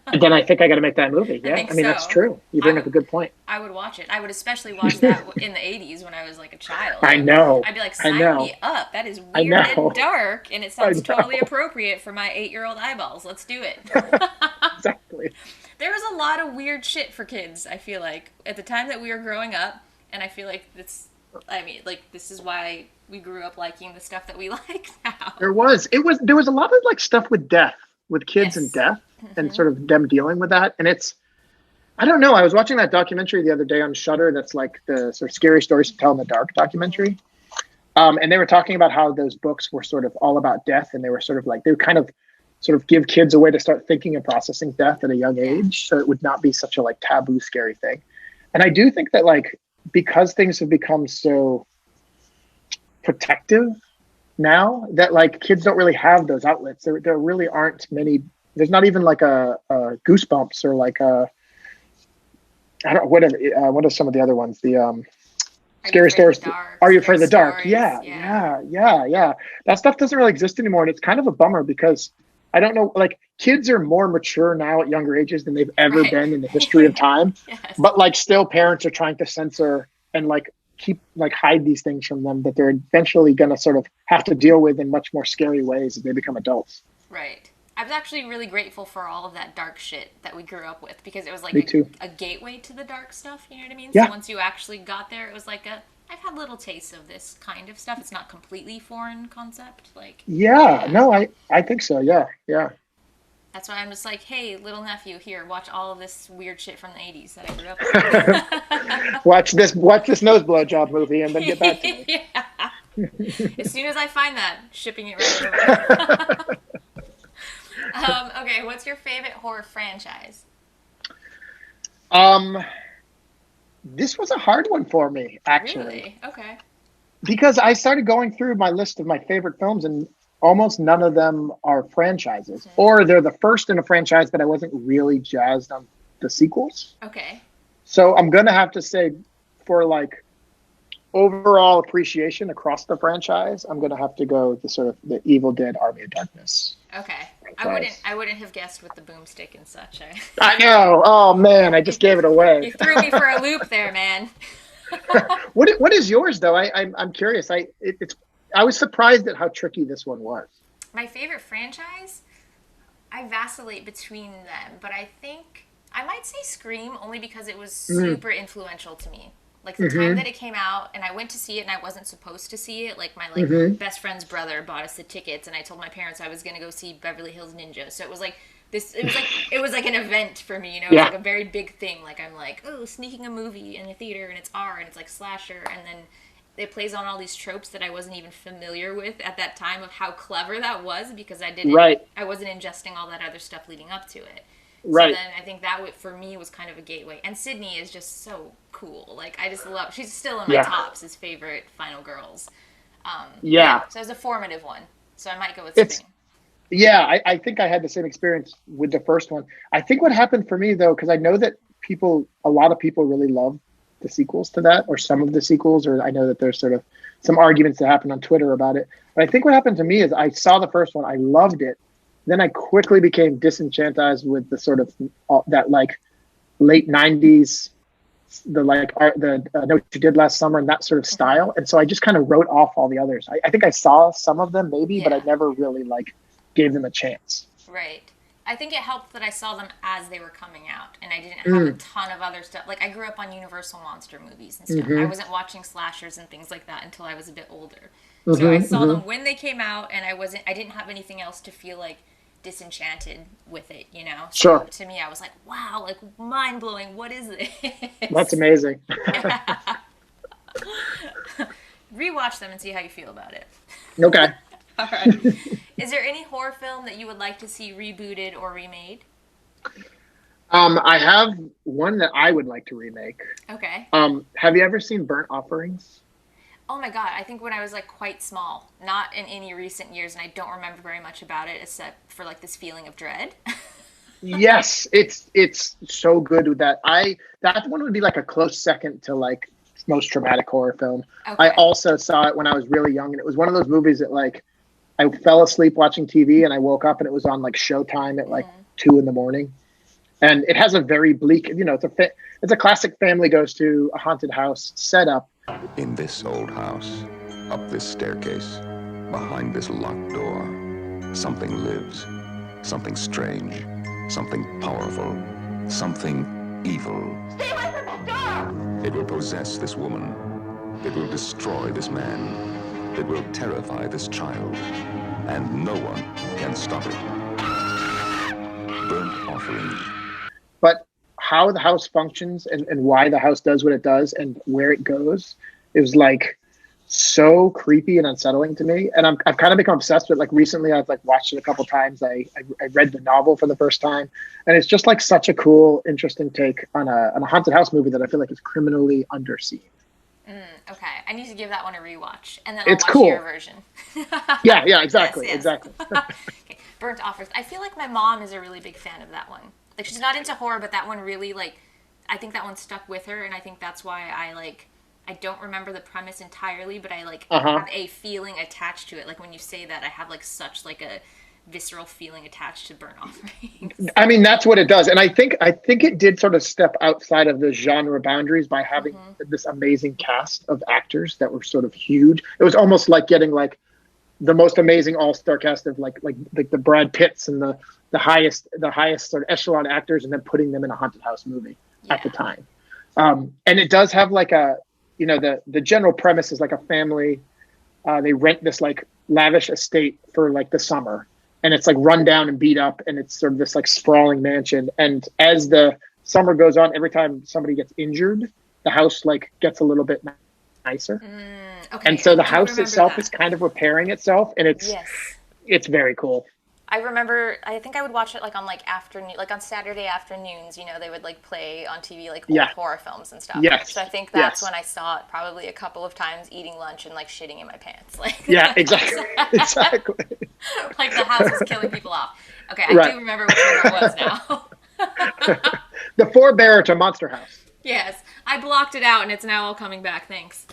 And then I think I got to make that movie. Yeah, I mean so. that's true. You bring up a good point. I would watch it. I would especially watch that in the 80s when I was like a child. I know. I'd be like, sign me up. That is I weird know. and dark, and it sounds totally appropriate for my 8-year-old eyeballs. Let's do it. Exactly. There was a lot of weird shit for kids, I feel like, at the time that we were growing up, and I feel like this is why we grew up liking the stuff that we like now. There was a lot of like stuff with death, with kids and death, and sort of them dealing with that. And I don't know. I was watching that documentary the other day on Shudder. That's like the sort of scary stories to tell in the dark documentary. And they were talking about how those books were sort of all about death, and they were sort of like, they would kind of sort of give kids a way to start thinking and processing death at a young age, so it would not be such a like taboo, scary thing. And I do think that like, because things have become so protective now, that like kids don't really have those outlets. There really aren't many. There's not even like a Goosebumps or like a, I don't know, what are some of the other ones? The Scary Stories. Are You Afraid of the Dark? Yeah. That stuff doesn't really exist anymore, and it's kind of a bummer because I don't know, like kids are more mature now at younger ages than they've ever been in the history of time. Yes. But like still parents are trying to censor and like keep like hide these things from them that they're eventually going to sort of have to deal with in much more scary ways as they become adults. Right. I was actually really grateful for all of that dark shit that we grew up with, because it was like a gateway to the dark stuff, you know what I mean? Yeah. So once you actually got there, it was like I've had little tastes of this kind of stuff. It's not completely foreign concept. Like no, I think so. Yeah. That's why I'm just like, hey, little nephew, here, watch all of this weird shit from the 80s that I grew up with. watch this nose blowjob movie and then get back to me. Yeah. As soon as I find that, shipping it right over. Okay, what's your favorite horror franchise? This was a hard one for me, actually. Really? Okay. Because I started going through my list of my favorite films, and almost none of them are franchises. Mm-hmm. Or they're the first in a franchise, but I wasn't really jazzed on the sequels. Okay. So I'm going to have to say, for like overall appreciation across the franchise, I'm going to have to go with the Evil Dead Army of Darkness. Okay. I wouldn't have guessed with the boomstick and such. I know. Oh man, I just gave it away. You threw me for a loop there, man. What is yours though? I'm curious. I was surprised at how tricky this one was. My favorite franchise? I vacillate between them, but I think I might say Scream, only because it was super influential to me. Like the time that it came out, and I went to see it, and I wasn't supposed to see it. Like my best friend's brother bought us the tickets, and I told my parents I was gonna go see Beverly Hills Ninja. So it was like this. It was like an event for me, you know. It was like a very big thing. Like I'm like, oh, sneaking a movie in a theater, and it's R, and it's like slasher, and then it plays on all these tropes that I wasn't even familiar with at that time of how clever that was, because I didn't. Right. I wasn't ingesting all that other stuff leading up to it. Right. So then I think that for me was kind of a gateway. And Sydney is just so cool. Like I just love. She's still in my tops as favorite final girls. So it was a formative one. So I might go with Sydney. Yeah, I think I had the same experience with the first one. I think what happened for me though, because I know that a lot of people really love the sequels to that, or some of the sequels, or I know that there's sort of some arguments that happen on Twitter about it. But I think what happened to me is I saw the first one, I loved it. Then I quickly became disenchanted with the sort of that like late 90s, the Know What You Did Last Summer and that sort of style. And so I just kind of wrote off all the others. I think I saw some of them maybe, but I never really like gave them a chance. Right. I think it helped that I saw them as they were coming out, and I didn't have a ton of other stuff. Like I grew up on Universal monster movies and stuff. I wasn't watching slashers and things like that until I was a bit older. So I saw them when they came out, and I didn't have anything else to feel like disenchanted with it, you know? So to me, I was like, wow, like mind blowing. What is this? That's amazing. Rewatch them and see how you feel about it. Okay. All right. Is there any horror film that you would like to see rebooted or remade? I have one that I would like to remake. Okay. Have you ever seen Burnt Offerings? Oh my god, I think when I was like quite small, not in any recent years, and I don't remember very much about it except for like this feeling of dread. Yes, it's so good with that. That one would be like a close second to like most traumatic horror film. Okay. I also saw it when I was really young, and it was one of those movies that like I fell asleep watching TV and I woke up and it was on like Showtime at like 2 a.m. And it has a very bleak, you know, it's a classic family goes to a haunted house setup. In this old house, up this staircase, behind this locked door, something lives. Something strange. Something powerful. Something evil. Stay away from that door! It will possess this woman. It will destroy this man. It will terrify this child. And no one can stop it. Burnt Offerings. But how the house functions and why the house does what it does and where it goes is like so creepy and unsettling to me. And I've kind of become obsessed with, like, recently I've like watched it a couple times. I read the novel for the first time, and it's just like such a cool, interesting take on a haunted house movie that I feel like is criminally underseen. Okay, I need to give that one a rewatch, and then It's I'll watch cool. your version. Yeah, exactly, Yes. exactly. Okay. Burnt Offers. I feel like my mom is a really big fan of that one. Like, she's not into horror, but that one really, like, I think that one stuck with her, and I think that's why I don't remember the premise entirely, but I, like, have a feeling attached to it. Like, when you say that, I have, like, such, like, a visceral feeling attached to Burnt Offerings. I mean, that's what it does. And I think it did sort of step outside of the genre boundaries by having this amazing cast of actors that were sort of huge. It was almost like getting, like, the most amazing all-star cast of like the Brad Pitts and the highest sort of echelon actors, and then putting them in a haunted house movie at the time. And it does have like a, you know, the general premise is like a family, they rent this like lavish estate for like the summer, and it's like run down and beat up, and it's sort of this like sprawling mansion. And as the summer goes on, every time somebody gets injured, the house like gets a little bit nicer. Okay, and so the house itself is kind of repairing itself, and it's very cool. I remember, I think I would watch it like on like afternoon, like on Saturday afternoons, you know, they would like play on TV like old horror films and stuff. Yes. So I think that's when I saw it probably a couple of times, eating lunch and like shitting in my pants. Like, yeah, exactly. Exactly. Like the house was killing people off. Okay, I do remember which one it was now. The forebearer to Monster House. Yes, I blocked it out and it's now all coming back. Thanks.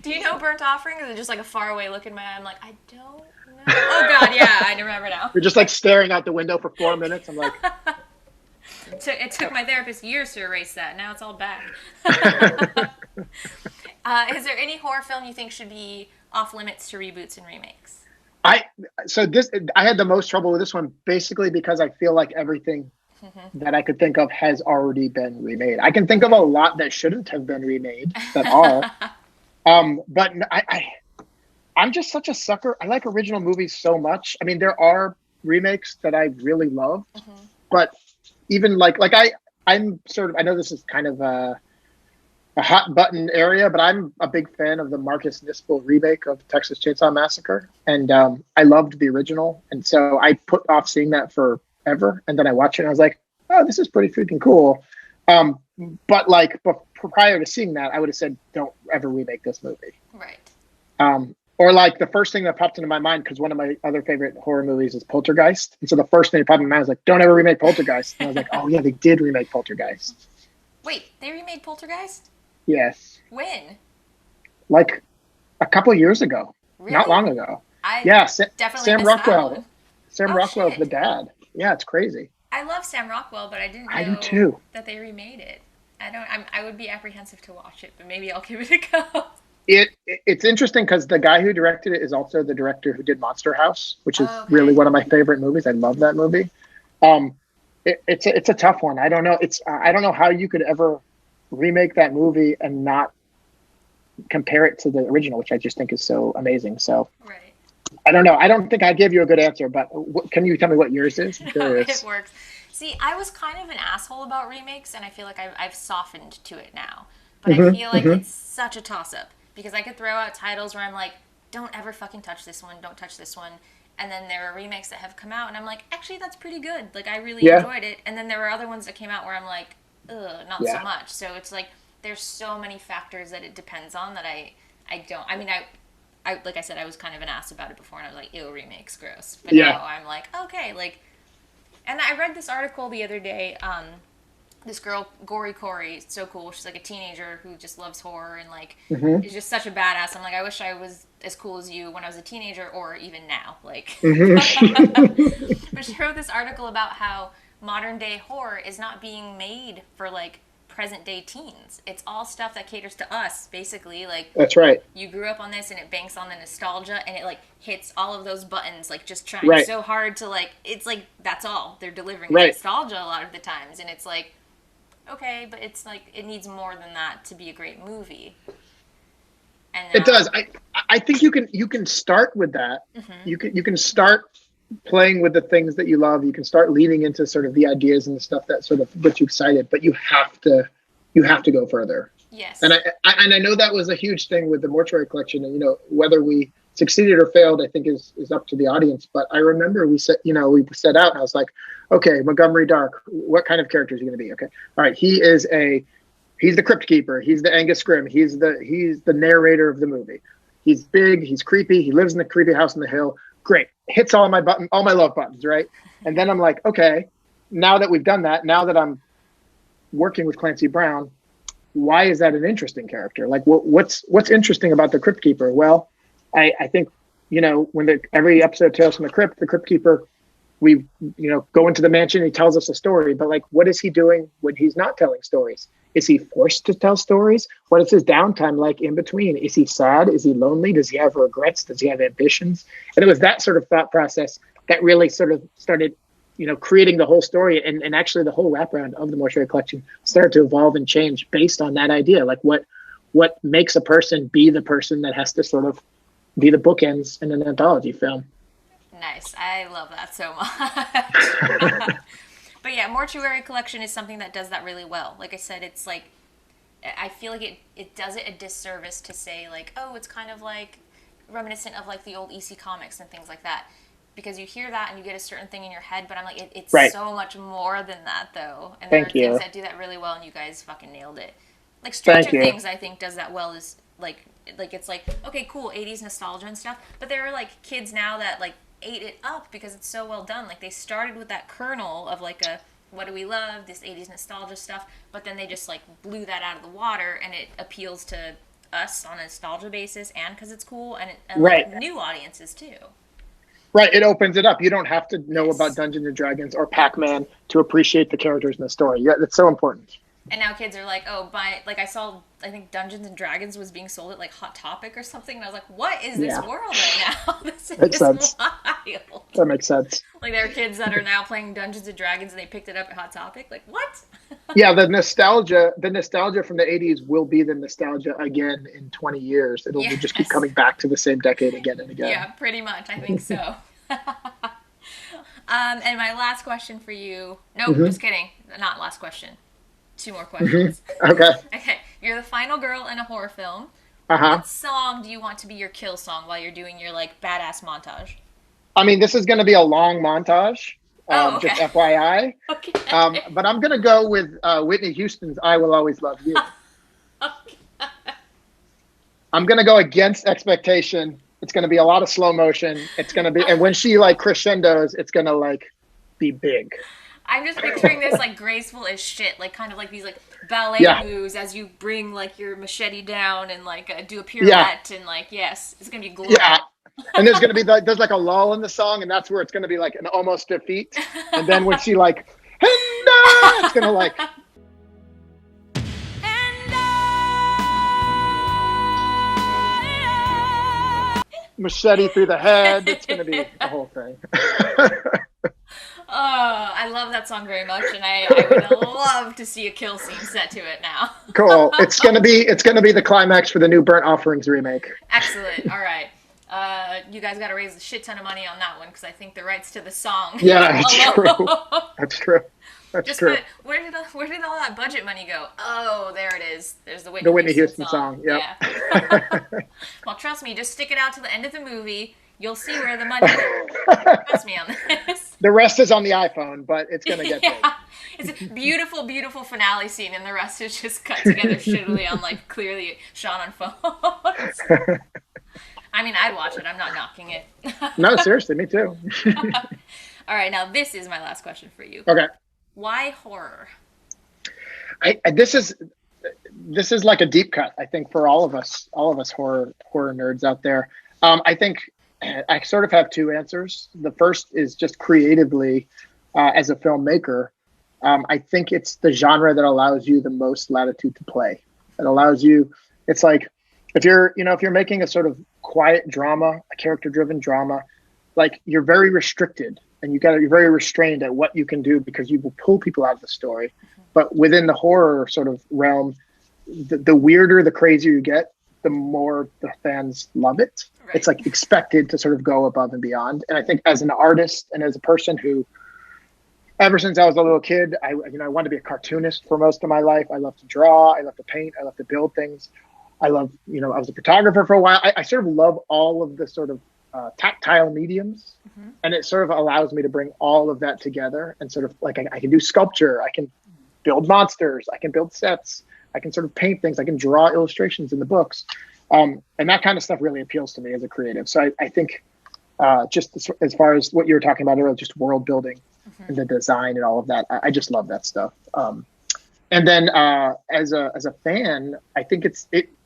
Do you know Burnt Offering? Is it just like a faraway look in my eye? I'm like, I don't know. Oh God, yeah, I remember now. You're just like staring out the window for 4 minutes. I'm like, it took my therapist years to erase that. Now it's all back. Is there any horror film you think should be off limits to reboots and remakes? I had the most trouble with this one, basically because I feel like everything that I could think of has already been remade. I can think of a lot that shouldn't have been remade that are. But I'm just such a sucker. I like original movies so much. I mean, there are remakes that I really love, but even I'm sort of, I know this is kind of a hot button area, but I'm a big fan of the Marcus Nispel remake of Texas Chainsaw Massacre. And I loved the original. And so I put off seeing that forever. And then I watched it and I was like, oh, this is pretty freaking cool. But like prior to seeing that, I would have said, don't ever remake this movie. Right. Or like the first thing that popped into my mind, because one of my other favorite horror movies is Poltergeist. And so the first thing that popped in my mind was like, don't ever remake Poltergeist. And I was like, oh yeah, they did remake Poltergeist. Wait, they remade Poltergeist? Yes. When? Like a couple of years ago. Really? Not long ago. Definitely Sam missed Rockwell. that one. Sam Rockwell's the dad. Yeah, it's crazy. I love Sam Rockwell, but I didn't know I do too. that they remade it. I would be apprehensive to watch it, but maybe I'll give it a go. It's interesting because the guy who directed it is also the director who did Monster House, which is really one of my favorite movies. I love that movie. It's a tough one. I don't know. I don't know how you could ever remake that movie and not compare it to the original, which I just think is so amazing. So right. I don't know. I don't think I gave you a good answer, but can you tell me what yours is? No, it works. See, I was kind of an asshole about remakes, and I feel like I've softened to it now. But I feel like it's such a toss-up, because I could throw out titles where I'm like, don't ever fucking touch this one, don't touch this one. And then there are remakes that have come out, and I'm like, actually, that's pretty good. Like, I really enjoyed it. And then there were other ones that came out where I'm like, ugh, not so much. So it's like, there's so many factors that it depends on that I don't. I mean, I like I said, I was kind of an ass about it before, and I was like, ew, remakes, gross. But now I'm like, okay, like, and I read this article the other day, this girl, Gory Corey, so cool. She's like a teenager who just loves horror and like is just such a badass. I'm like, I wish I was as cool as you when I was a teenager, or even now. Like, but she wrote this article about how modern day horror is not being made for like present day teens. It's all stuff that caters to us, basically. Like, that's right. You grew up on this, and it banks on the nostalgia, and it like hits all of those buttons, like just trying so hard to like. It's like that's all they're delivering, nostalgia a lot of the times, and it's like, okay, but it's like it needs more than that to be a great movie. And it does. I think you can start with that. You can start playing with the things that you love. You can start leaning into sort of the ideas and the stuff that sort of gets you excited, but you have to go further. Yes. And I know that was a huge thing with the Mortuary Collection, and whether we succeeded or failed, I think is up to the audience. But I remember we set out, and I was like, okay, Montgomery Dark, what kind of character is he going to be? Okay, all right, he's the Crypt Keeper, he's the Angus Scrimm, he's the narrator of the movie. He's big, he's creepy, he lives in the creepy house on the hill. Great, hits all my love buttons, right? And then I'm like, okay, now that we've done that, now that I'm working with Clancy Brown, why is that an interesting character? Like, what's interesting about the Crypt Keeper? Well, I think, when every episode of Tales from the Crypt Keeper, we, go into the mansion, he tells us a story, but like, what is he doing when he's not telling stories? Is he forced to tell stories? What is his downtime like in between? Is he sad? Is he lonely? Does he have regrets? Does he have ambitions? And it was that sort of thought process that really sort of started, creating the whole story, and actually the whole wraparound of the Mortuary Collection started to evolve and change based on that idea. Like what makes a person be the person that has to sort of be the bookends in an anthology film. Nice. I love that so much. But yeah, Mortuary Collection is something that does that really well. Like I said, it's like, I feel like it does it a disservice to say like, oh, it's kind of like reminiscent of like the old EC comics and things like that. Because you hear that and you get a certain thing in your head, but I'm like, it's right. So much more than that though. And Thank there are you. things that do that really well, and you guys fucking nailed it. Like Stranger Things, I think, does that well. Is like it's like, okay, cool, 80s nostalgia and stuff, but there are like kids now that like ate it up because it's so well done. Like they started with that kernel of like a, what do we love, this 80s nostalgia stuff, but then they just like blew that out of the water, and it appeals to us on a nostalgia basis and because it's cool, and right. Like new audiences too. Right, it opens it up. You don't have to know about Dungeons and Dragons or Pac-Man to appreciate the characters in the story. Yeah, that's so important. And now kids are like, oh, I think Dungeons and Dragons was being sold at like Hot Topic or something, and I was like, what is this world right now? This is wild. That makes sense. Like there are kids that are now playing Dungeons and Dragons and they picked it up at Hot Topic. Like, what? Yeah, the nostalgia from the 80s will be the nostalgia again in 20 years. It'll just keep coming back to the same decade again and again. Yeah, pretty much. I think so. And my last question for you. Nope, just kidding. Not last question. 2 more questions. Okay. Okay. You're the final girl in a horror film. Uh-huh. What song do you want to be your kill song while you're doing your like badass montage? I mean, this is going to be a long montage. Okay. Just FYI. Okay. But I'm going to go with Whitney Houston's "I Will Always Love You." Okay. I'm going to go against expectation. It's going to be a lot of slow motion. It's going to be, and when she like crescendos, it's going to like be big. I'm just picturing this like graceful as shit, like kind of like these like ballet moves as you bring like your machete down and like do a pirouette and like, yes, it's going to be glorious. Yeah. And there's going to be there's like a lull in the song, and that's where it's going to be like an almost defeat. And then when she like, it's going to like. Machete through the head. It's going to be the whole thing. Oh, I love that song very much, and I would love to see a kill scene set to it now. Cool. It's gonna be the climax for the new Burnt Offerings remake. Excellent. All right. You guys got to raise a shit ton of money on that one because I think the rights to the song. Yeah, that's true. That's true. That's true. Where did all that budget money go? Oh, there it is. There's the Whitney Houston song. Yep. Yeah. Well, trust me, just stick it out to the end of the movie. You'll see where the money is. Trust me on this. The rest is on the iPhone, but it's going to get big. It's a beautiful, beautiful finale scene, and the rest is just cut together shittily on, like, clearly shot on phones. I mean, I'd watch it. I'm not knocking it. No, seriously, me too. All right, now this is my last question for you. Okay. Why horror? This is like a deep cut, I think, for all of us horror nerds out there. I think I sort of have 2 answers. The first is just creatively, as a filmmaker, I think it's the genre that allows you the most latitude to play. It allows you, it's like, if you're making a sort of quiet drama, a character-driven drama, like you're very restricted and you're very restrained at what you can do because you will pull people out of the story. But within the horror sort of realm, the weirder, the crazier you get, the more the fans love it. Right. It's like expected to sort of go above and beyond. And I think as an artist and as a person who ever since I was a little kid, I wanted to be a cartoonist for most of my life. I love to draw. I love to paint. I love to build things. I love, I was a photographer for a while. I sort of love all of the sort of tactile mediums. And it sort of allows me to bring all of that together and sort of like, I can do sculpture. I can build monsters. I can build sets. I can sort of paint things. I can draw illustrations in the books. And that kind of stuff really appeals to me as a creative. So I think just as far as what you were talking about earlier, just world building and the design and all of that, I just love that stuff. And then as a fan, I think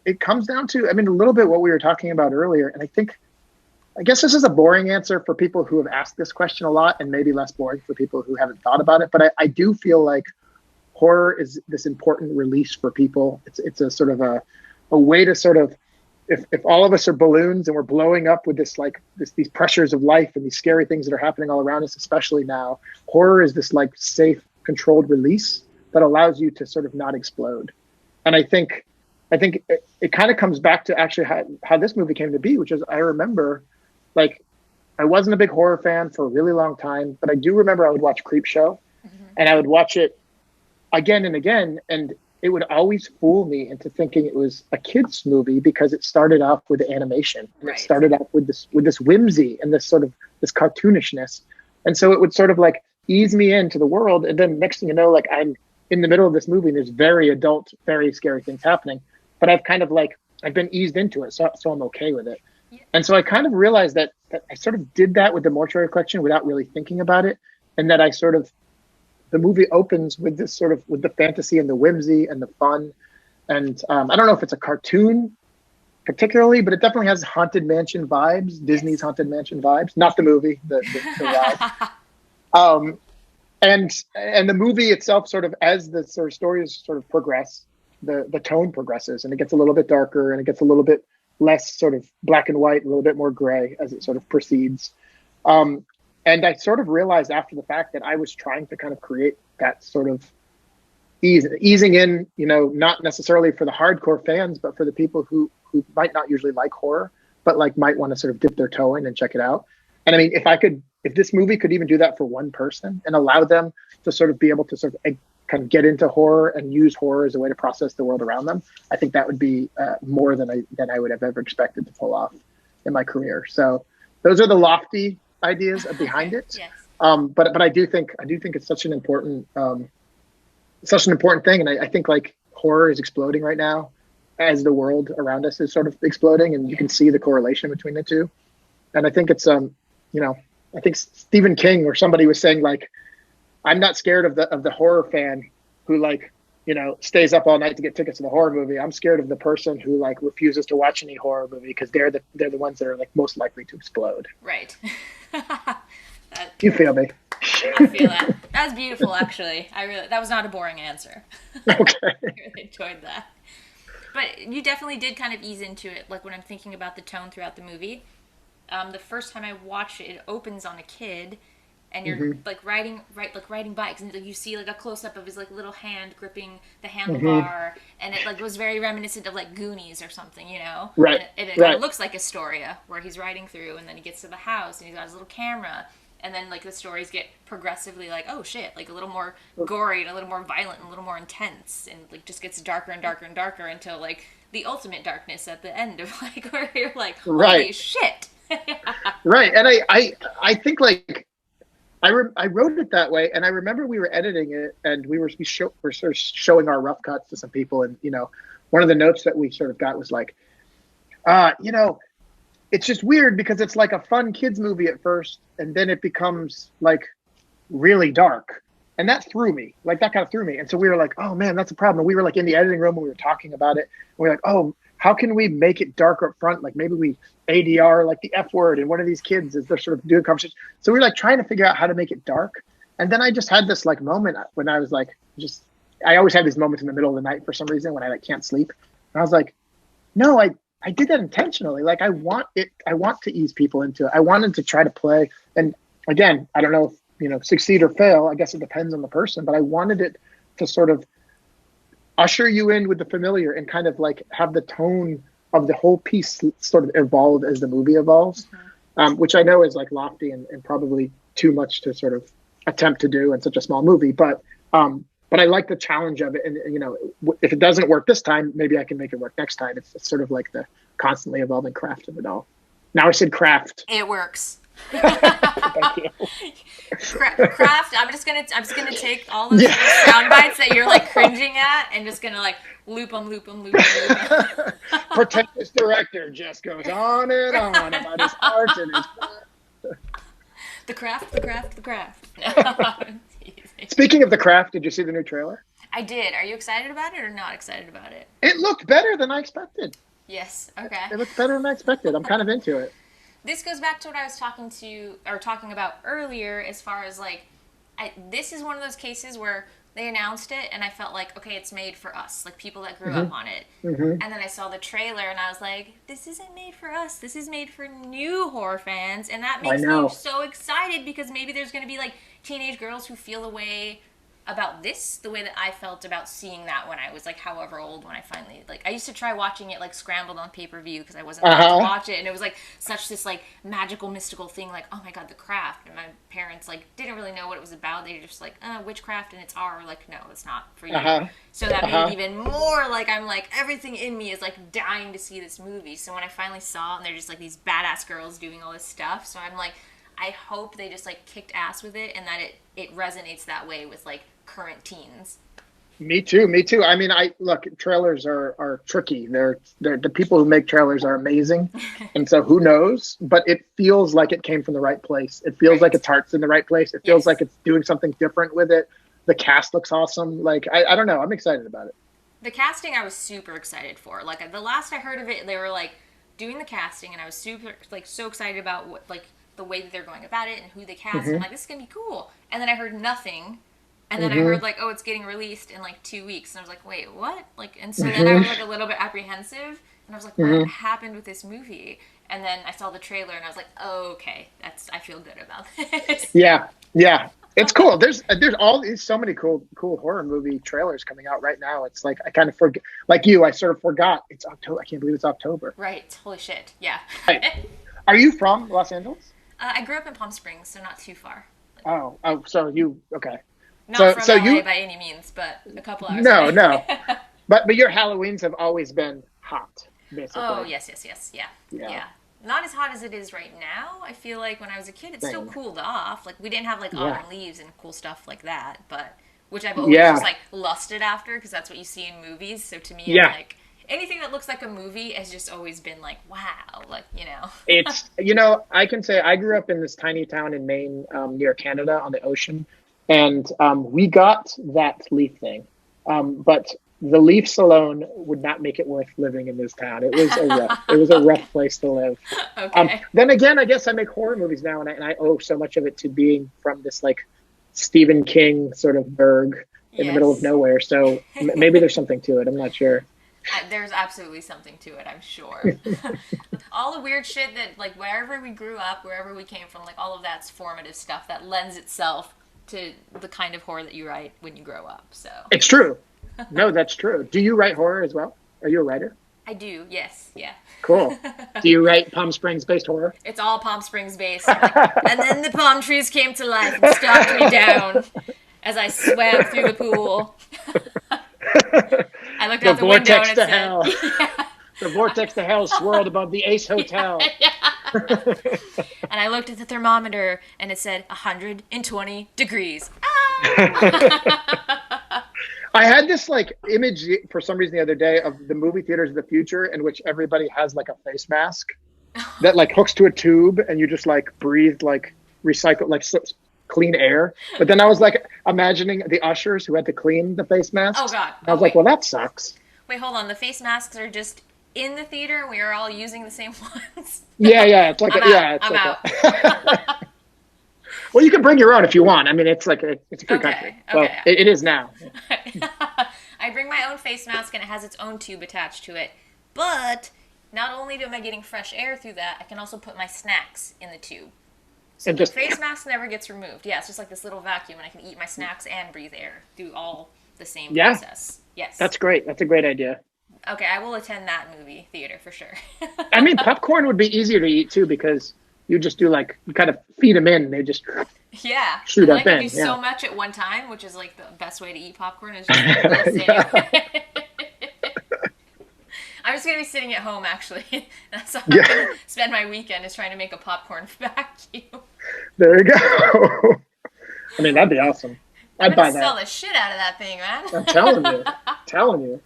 it comes down to, a little bit what we were talking about earlier. And I guess this is a boring answer for people who have asked this question a lot, and maybe less boring for people who haven't thought about it. But I do feel like horror is this important release for people. It's a sort of a way to sort of, if all of us are balloons and we're blowing up with these pressures of life and these scary things that are happening all around us, especially now, horror is this like safe, controlled release that allows you to sort of not explode. And I think it kind of comes back to actually how this movie came to be, which is I remember, like, I wasn't a big horror fan for a really long time, but I do remember I would watch Creepshow, and I would watch it again and again, and it would always fool me into thinking it was a kid's movie because it started off with animation, and it started off with this whimsy and this sort of this cartoonishness, and so it would sort of like ease me into the world, and then next thing you know, like I'm in the middle of this movie and there's very adult, very scary things happening, but I've kind of like I've been eased into it, so I'm okay with it. And so I kind of realized that I sort of did that with the Mortuary Collection without really thinking about it. And that the movie opens with this sort of, with the fantasy and the whimsy and the fun. And I don't know if it's a cartoon particularly, but it definitely has Haunted Mansion vibes, Disney's Haunted Mansion vibes, not the movie, the ride. And the movie itself sort of, as the sort of stories sort of progress, the tone progresses and it gets a little bit darker and it gets a little bit less sort of black and white, a little bit more gray as it sort of proceeds. And I sort of realized after the fact that I was trying to kind of create that sort of easing in, not necessarily for the hardcore fans, but for the people who might not usually like horror, but like might want to sort of dip their toe in and check it out. And I mean, if this movie could even do that for one person and allow them to sort of be able to sort of kind of get into horror and use horror as a way to process the world around them, I think that would be more than I would have ever expected to pull off in my career. So those are the lofty ideas behind it. Yes. But I do think it's such an important thing. And I think like horror is exploding right now as the world around us is sort of exploding, and you can see the correlation between the two. And I think it's, I think Stephen King or somebody was saying like, I'm not scared of the horror fan who like, stays up all night to get tickets to the horror movie. I'm scared of the person who like refuses to watch any horror movie because they're the ones that are like most likely to explode. Right. You feel me? I feel that. That was beautiful, actually. That was not a boring answer. Okay. I really enjoyed that. But you definitely did kind of ease into it. Like when I'm thinking about the tone throughout the movie, the first time I watched it, it opens on a kid. And you're like riding bikes, and like you see like a close up of his like little hand gripping the handlebar, and it like was very reminiscent of like Goonies or something, Right. And it kind of looks like Astoria, where he's riding through, and then he gets to the house, and he's got his little camera, and then like the stories get progressively like, oh shit, like a little more gory and a little more violent and a little more intense, and like just gets darker and darker and darker until like the ultimate darkness at the end of like where you're like, holy shit. Right, and I think like. I wrote it that way, and I remember we were editing it, and we were sort of showing our rough cuts to some people, and one of the notes that we sort of got was like, it's just weird because it's like a fun kids movie at first, and then it becomes like really dark, and that threw me. Like that kind of threw me, and so we were like, oh man, that's a problem. And we were like in the editing room, and we were talking about it, and we were like, oh, how can we make it dark up front? Like maybe we ADR like the F word and one of these kids as they're sort of doing conversation. So we were like trying to figure out how to make it dark. And then I just had this like moment when I was like, I always have these moments in the middle of the night for some reason when I like can't sleep. And I was like, no, I did that intentionally. Like I want to ease people into it. I wanted to try to play. And again, I don't know if, succeed or fail. I guess it depends on the person, but I wanted it to sort of usher you in with the familiar and kind of like have the tone of the whole piece sort of evolve as the movie evolves, which I know is like lofty and probably too much to sort of attempt to do in such a small movie. But I like the challenge of it. And, you know, if it doesn't work this time, maybe I can make it work next time. It's sort of like the constantly evolving craft of it all. Now I said craft. It works. Thank you. Craft. I'm just gonna take all those sound bites that you're like cringing at, and just gonna like loop them. Pretentious director just goes on and on about his art and his the craft. Speaking of the craft, did you see the new trailer? I did. Are you excited about it or not excited about it? It looked better than I expected. Yes. Okay. It looked better than I expected. I'm kind of into it. This goes back to what I was talking about earlier, as far as like, this is one of those cases where they announced it and I felt like, okay, it's made for us, like people that grew up on it. And then I saw the trailer and I was like, this isn't made for us. This is made for new horror fans, and that makes me so excited, because maybe there's going to be like teenage girls who feel the way about this, the way that I felt about seeing that when I was like however old, when I finally, like, I used to try watching it like scrambled on pay-per-view because I wasn't allowed to watch it, and it was like such this like magical mystical thing, like, oh my god, the craft, and my parents like didn't really know what it was about. They were just like, witchcraft and it's R, like, no, it's not for you. So that made it even more like, I'm like, everything in me is like dying to see this movie. So when I finally saw it, and they're just like these badass girls doing all this stuff, so I'm like, I hope they just like kicked ass with it, and that it resonates that way with like current teens. Me too. I mean, look, trailers are tricky. They're the people who make trailers are amazing. And so who knows, but it feels like it came from the right place. It feels like its heart's in the right place. It feels like it's doing something different with it. The cast looks awesome. Like, I don't know. I'm excited about it. The casting I was super excited for. Like, the last I heard of it, they were like doing the casting, and I was super like so excited about what, like, the way that they're going about it and who they cast. I'm like, this is gonna be cool. And then I heard nothing. And then I heard, like, oh, it's getting released in, like, 2 weeks. And I was like, wait, what? Like, and so then I was, like, a little bit apprehensive. And I was like, what happened with this movie? And then I saw the trailer, and I was like, oh, okay. I feel good about this. Yeah. It's cool. There's so many cool horror movie trailers coming out right now. It's like, I kind of forget. Like you, I sort of forgot. It's October. I can't believe it's October. Right. Holy shit. Yeah. Right. Are you from Los Angeles? I grew up in Palm Springs, so not too far. Oh, so you, okay. Not from LA by any means, but a couple hours away. No. But your Halloweens have always been hot, basically. Oh, yes. Yeah. Not as hot as it is right now. I feel like when I was a kid, it still cooled off. Like, we didn't have, like, autumn leaves and cool stuff like that, but which I've always just, like, lusted after, because that's what you see in movies. So to me, I'm like, anything that looks like a movie has just always been like, wow, like, you know. It's, I can say I grew up in this tiny town in Maine, near Canada on the ocean. And we got that leaf thing. But the leaves alone would not make it worth living in this town. It was a rough place to live. Okay. Then again, I guess I make horror movies now, and I owe so much of it to being from this, like, Stephen King sort of burg in the middle of nowhere. So maybe there's something to it. I'm not sure. There's absolutely something to it, I'm sure. All the weird shit that, like, wherever we grew up, wherever we came from, like, all of that's formative stuff that lends itself to the kind of horror that you write when you grow up. So it's true. No, that's true. Do you write horror as well? Are you a writer? I do, yes. Yeah. Cool. Do you write Palm Springs based horror? It's all Palm Springs based. And then the palm trees came to life and stopped me down as I swam through the pool. I looked out the window and it said, hell. The vortex to hell swirled above the Ace Hotel. And I looked at the thermometer and it said 120 degrees. Ah! I had this like image for some reason the other day of the movie theaters of the future in which everybody has like a face mask that like hooks to a tube and you just like breathe like recycle like clean air. But then I was like imagining the ushers who had to clean the face masks. Oh God! I was like, well, that sucks. Wait, hold on. The face masks are just in the theater. We are all using the same ones. Yeah. It's like I'm out. Well, you can bring your own if you want. I mean, it's like it's a free country. Well, it is now. I bring my own face mask and it has its own tube attached to it. But not only am I getting fresh air through that, I can also put my snacks in the tube. So the face mask never gets removed. Yeah, it's just like this little vacuum and I can eat my snacks and breathe air through all the same process. Yes. That's great. That's a great idea. Okay, I will attend that movie theater for sure. I mean, popcorn would be easier to eat too because You just do like, you kind of feed them in and they just Yeah. shoot I up can in. do Yeah. so much at one time, which is like the best way to eat popcorn is just listening. I'm just going to be sitting at home, actually. That's how I'm going to spend my weekend, is trying to make a popcorn vacuum. There you go. I mean, that'd be awesome. I'd buy I'm going to sell that. the shit out of that thing, man. I'm telling you. Telling you.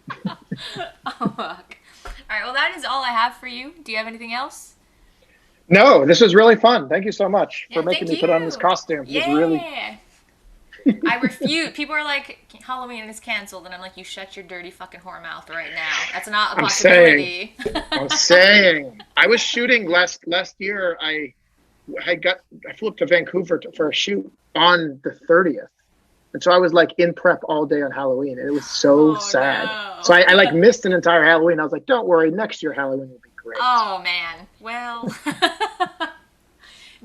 Oh, fuck. All right, well, that is all I have for you. Do you have anything else? No, this was really fun. Thank you so much Yeah, for making thank me put on you. this costume. Yeah. It was really... I refute. People are like, Halloween is canceled, and I'm like, you shut your dirty fucking whore mouth right now. That's not a possibility. I'm saying. I was shooting last year. I flew up to Vancouver for a shoot on the 30th. And so I was like in prep all day on Halloween, and it was so sad. No. So I like missed an entire Halloween. I was like, don't worry, next year Halloween will be great. Oh, man. Well,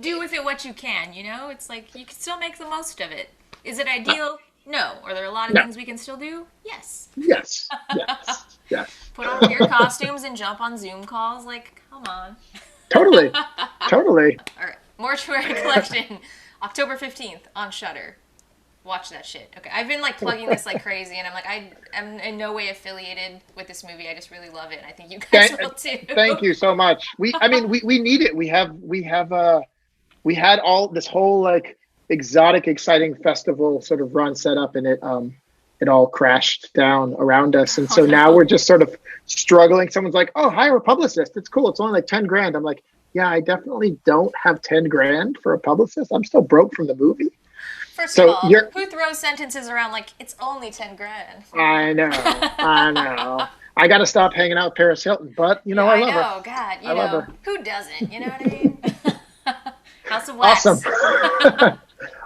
do with it what you can, you know? It's like, you can still make the most of it. Is it ideal? No. Are there a lot of things we can still do? Yes. Yes. Put on weird costumes and jump on Zoom calls. Like, come on. Totally. All right. Mortuary Collection, October 15th on Shudder. Watch that shit. Okay, I've been like plugging this like crazy, and I'm like, I'm in no way affiliated with this movie. I just really love it, and I think you guys will too. Thank you so much. We need it. We had all this whole like exotic, exciting festival sort of run set up, and it all crashed down around us, and so now we're just sort of struggling. Someone's like, "Oh, hire a publicist. It's cool. It's only like 10 grand." I'm like, "Yeah, I definitely don't have 10 grand for a publicist. I'm still broke from the movie." First of all, who throws sentences around like, it's only 10 grand? I know. I got to stop hanging out with Paris Hilton, but I love her. Oh God, I love her. Who doesn't? You know what I mean? House of Wax. Awesome.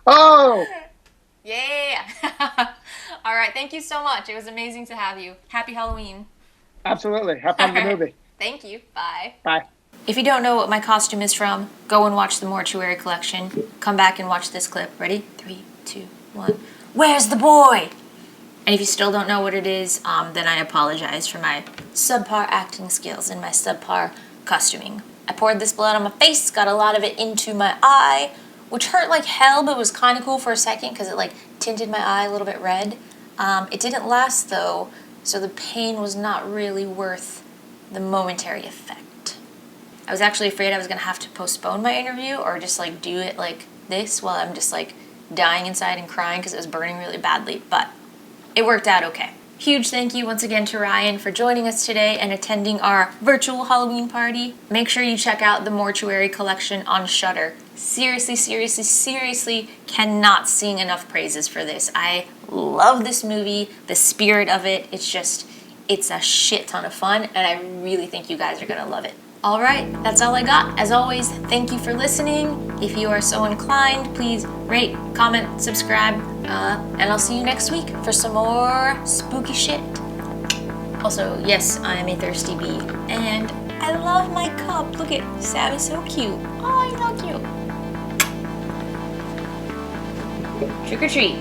Oh. Yeah. All right. Thank you so much. It was amazing to have you. Happy Halloween. Absolutely. Have fun with the movie. Thank you. Bye. Bye. If you don't know what my costume is from, go and watch the Mortuary Collection. Come back and watch this clip. Ready? 3, 2, 1. Where's the boy? And if you still don't know what it is, then I apologize for my subpar acting skills and my subpar costuming. I poured this blood on my face, got a lot of it into my eye, which hurt like hell, but was kind of cool for a second because it like tinted my eye a little bit red. It didn't last though, so the pain was not really worth the momentary effect. I was actually afraid I was going to have to postpone my interview or just like do it like this while I'm just like dying inside and crying because it was burning really badly, but it worked out okay. Huge thank you once again to Ryan for joining us today and attending our virtual Halloween party. Make sure you check out the Mortuary Collection on Shudder. Seriously cannot sing enough praises for this. I love this movie, the spirit of it. It's a shit ton of fun, and I really think you guys are gonna love it. All right, that's all I got. As always, thank you for listening. If you are so inclined, please rate, comment, subscribe, and I'll see you next week for some more spooky shit. Also, yes, I am a thirsty bee, and I love my cup. Look at Sam, is so cute. Oh, he's so cute. Trick or treat.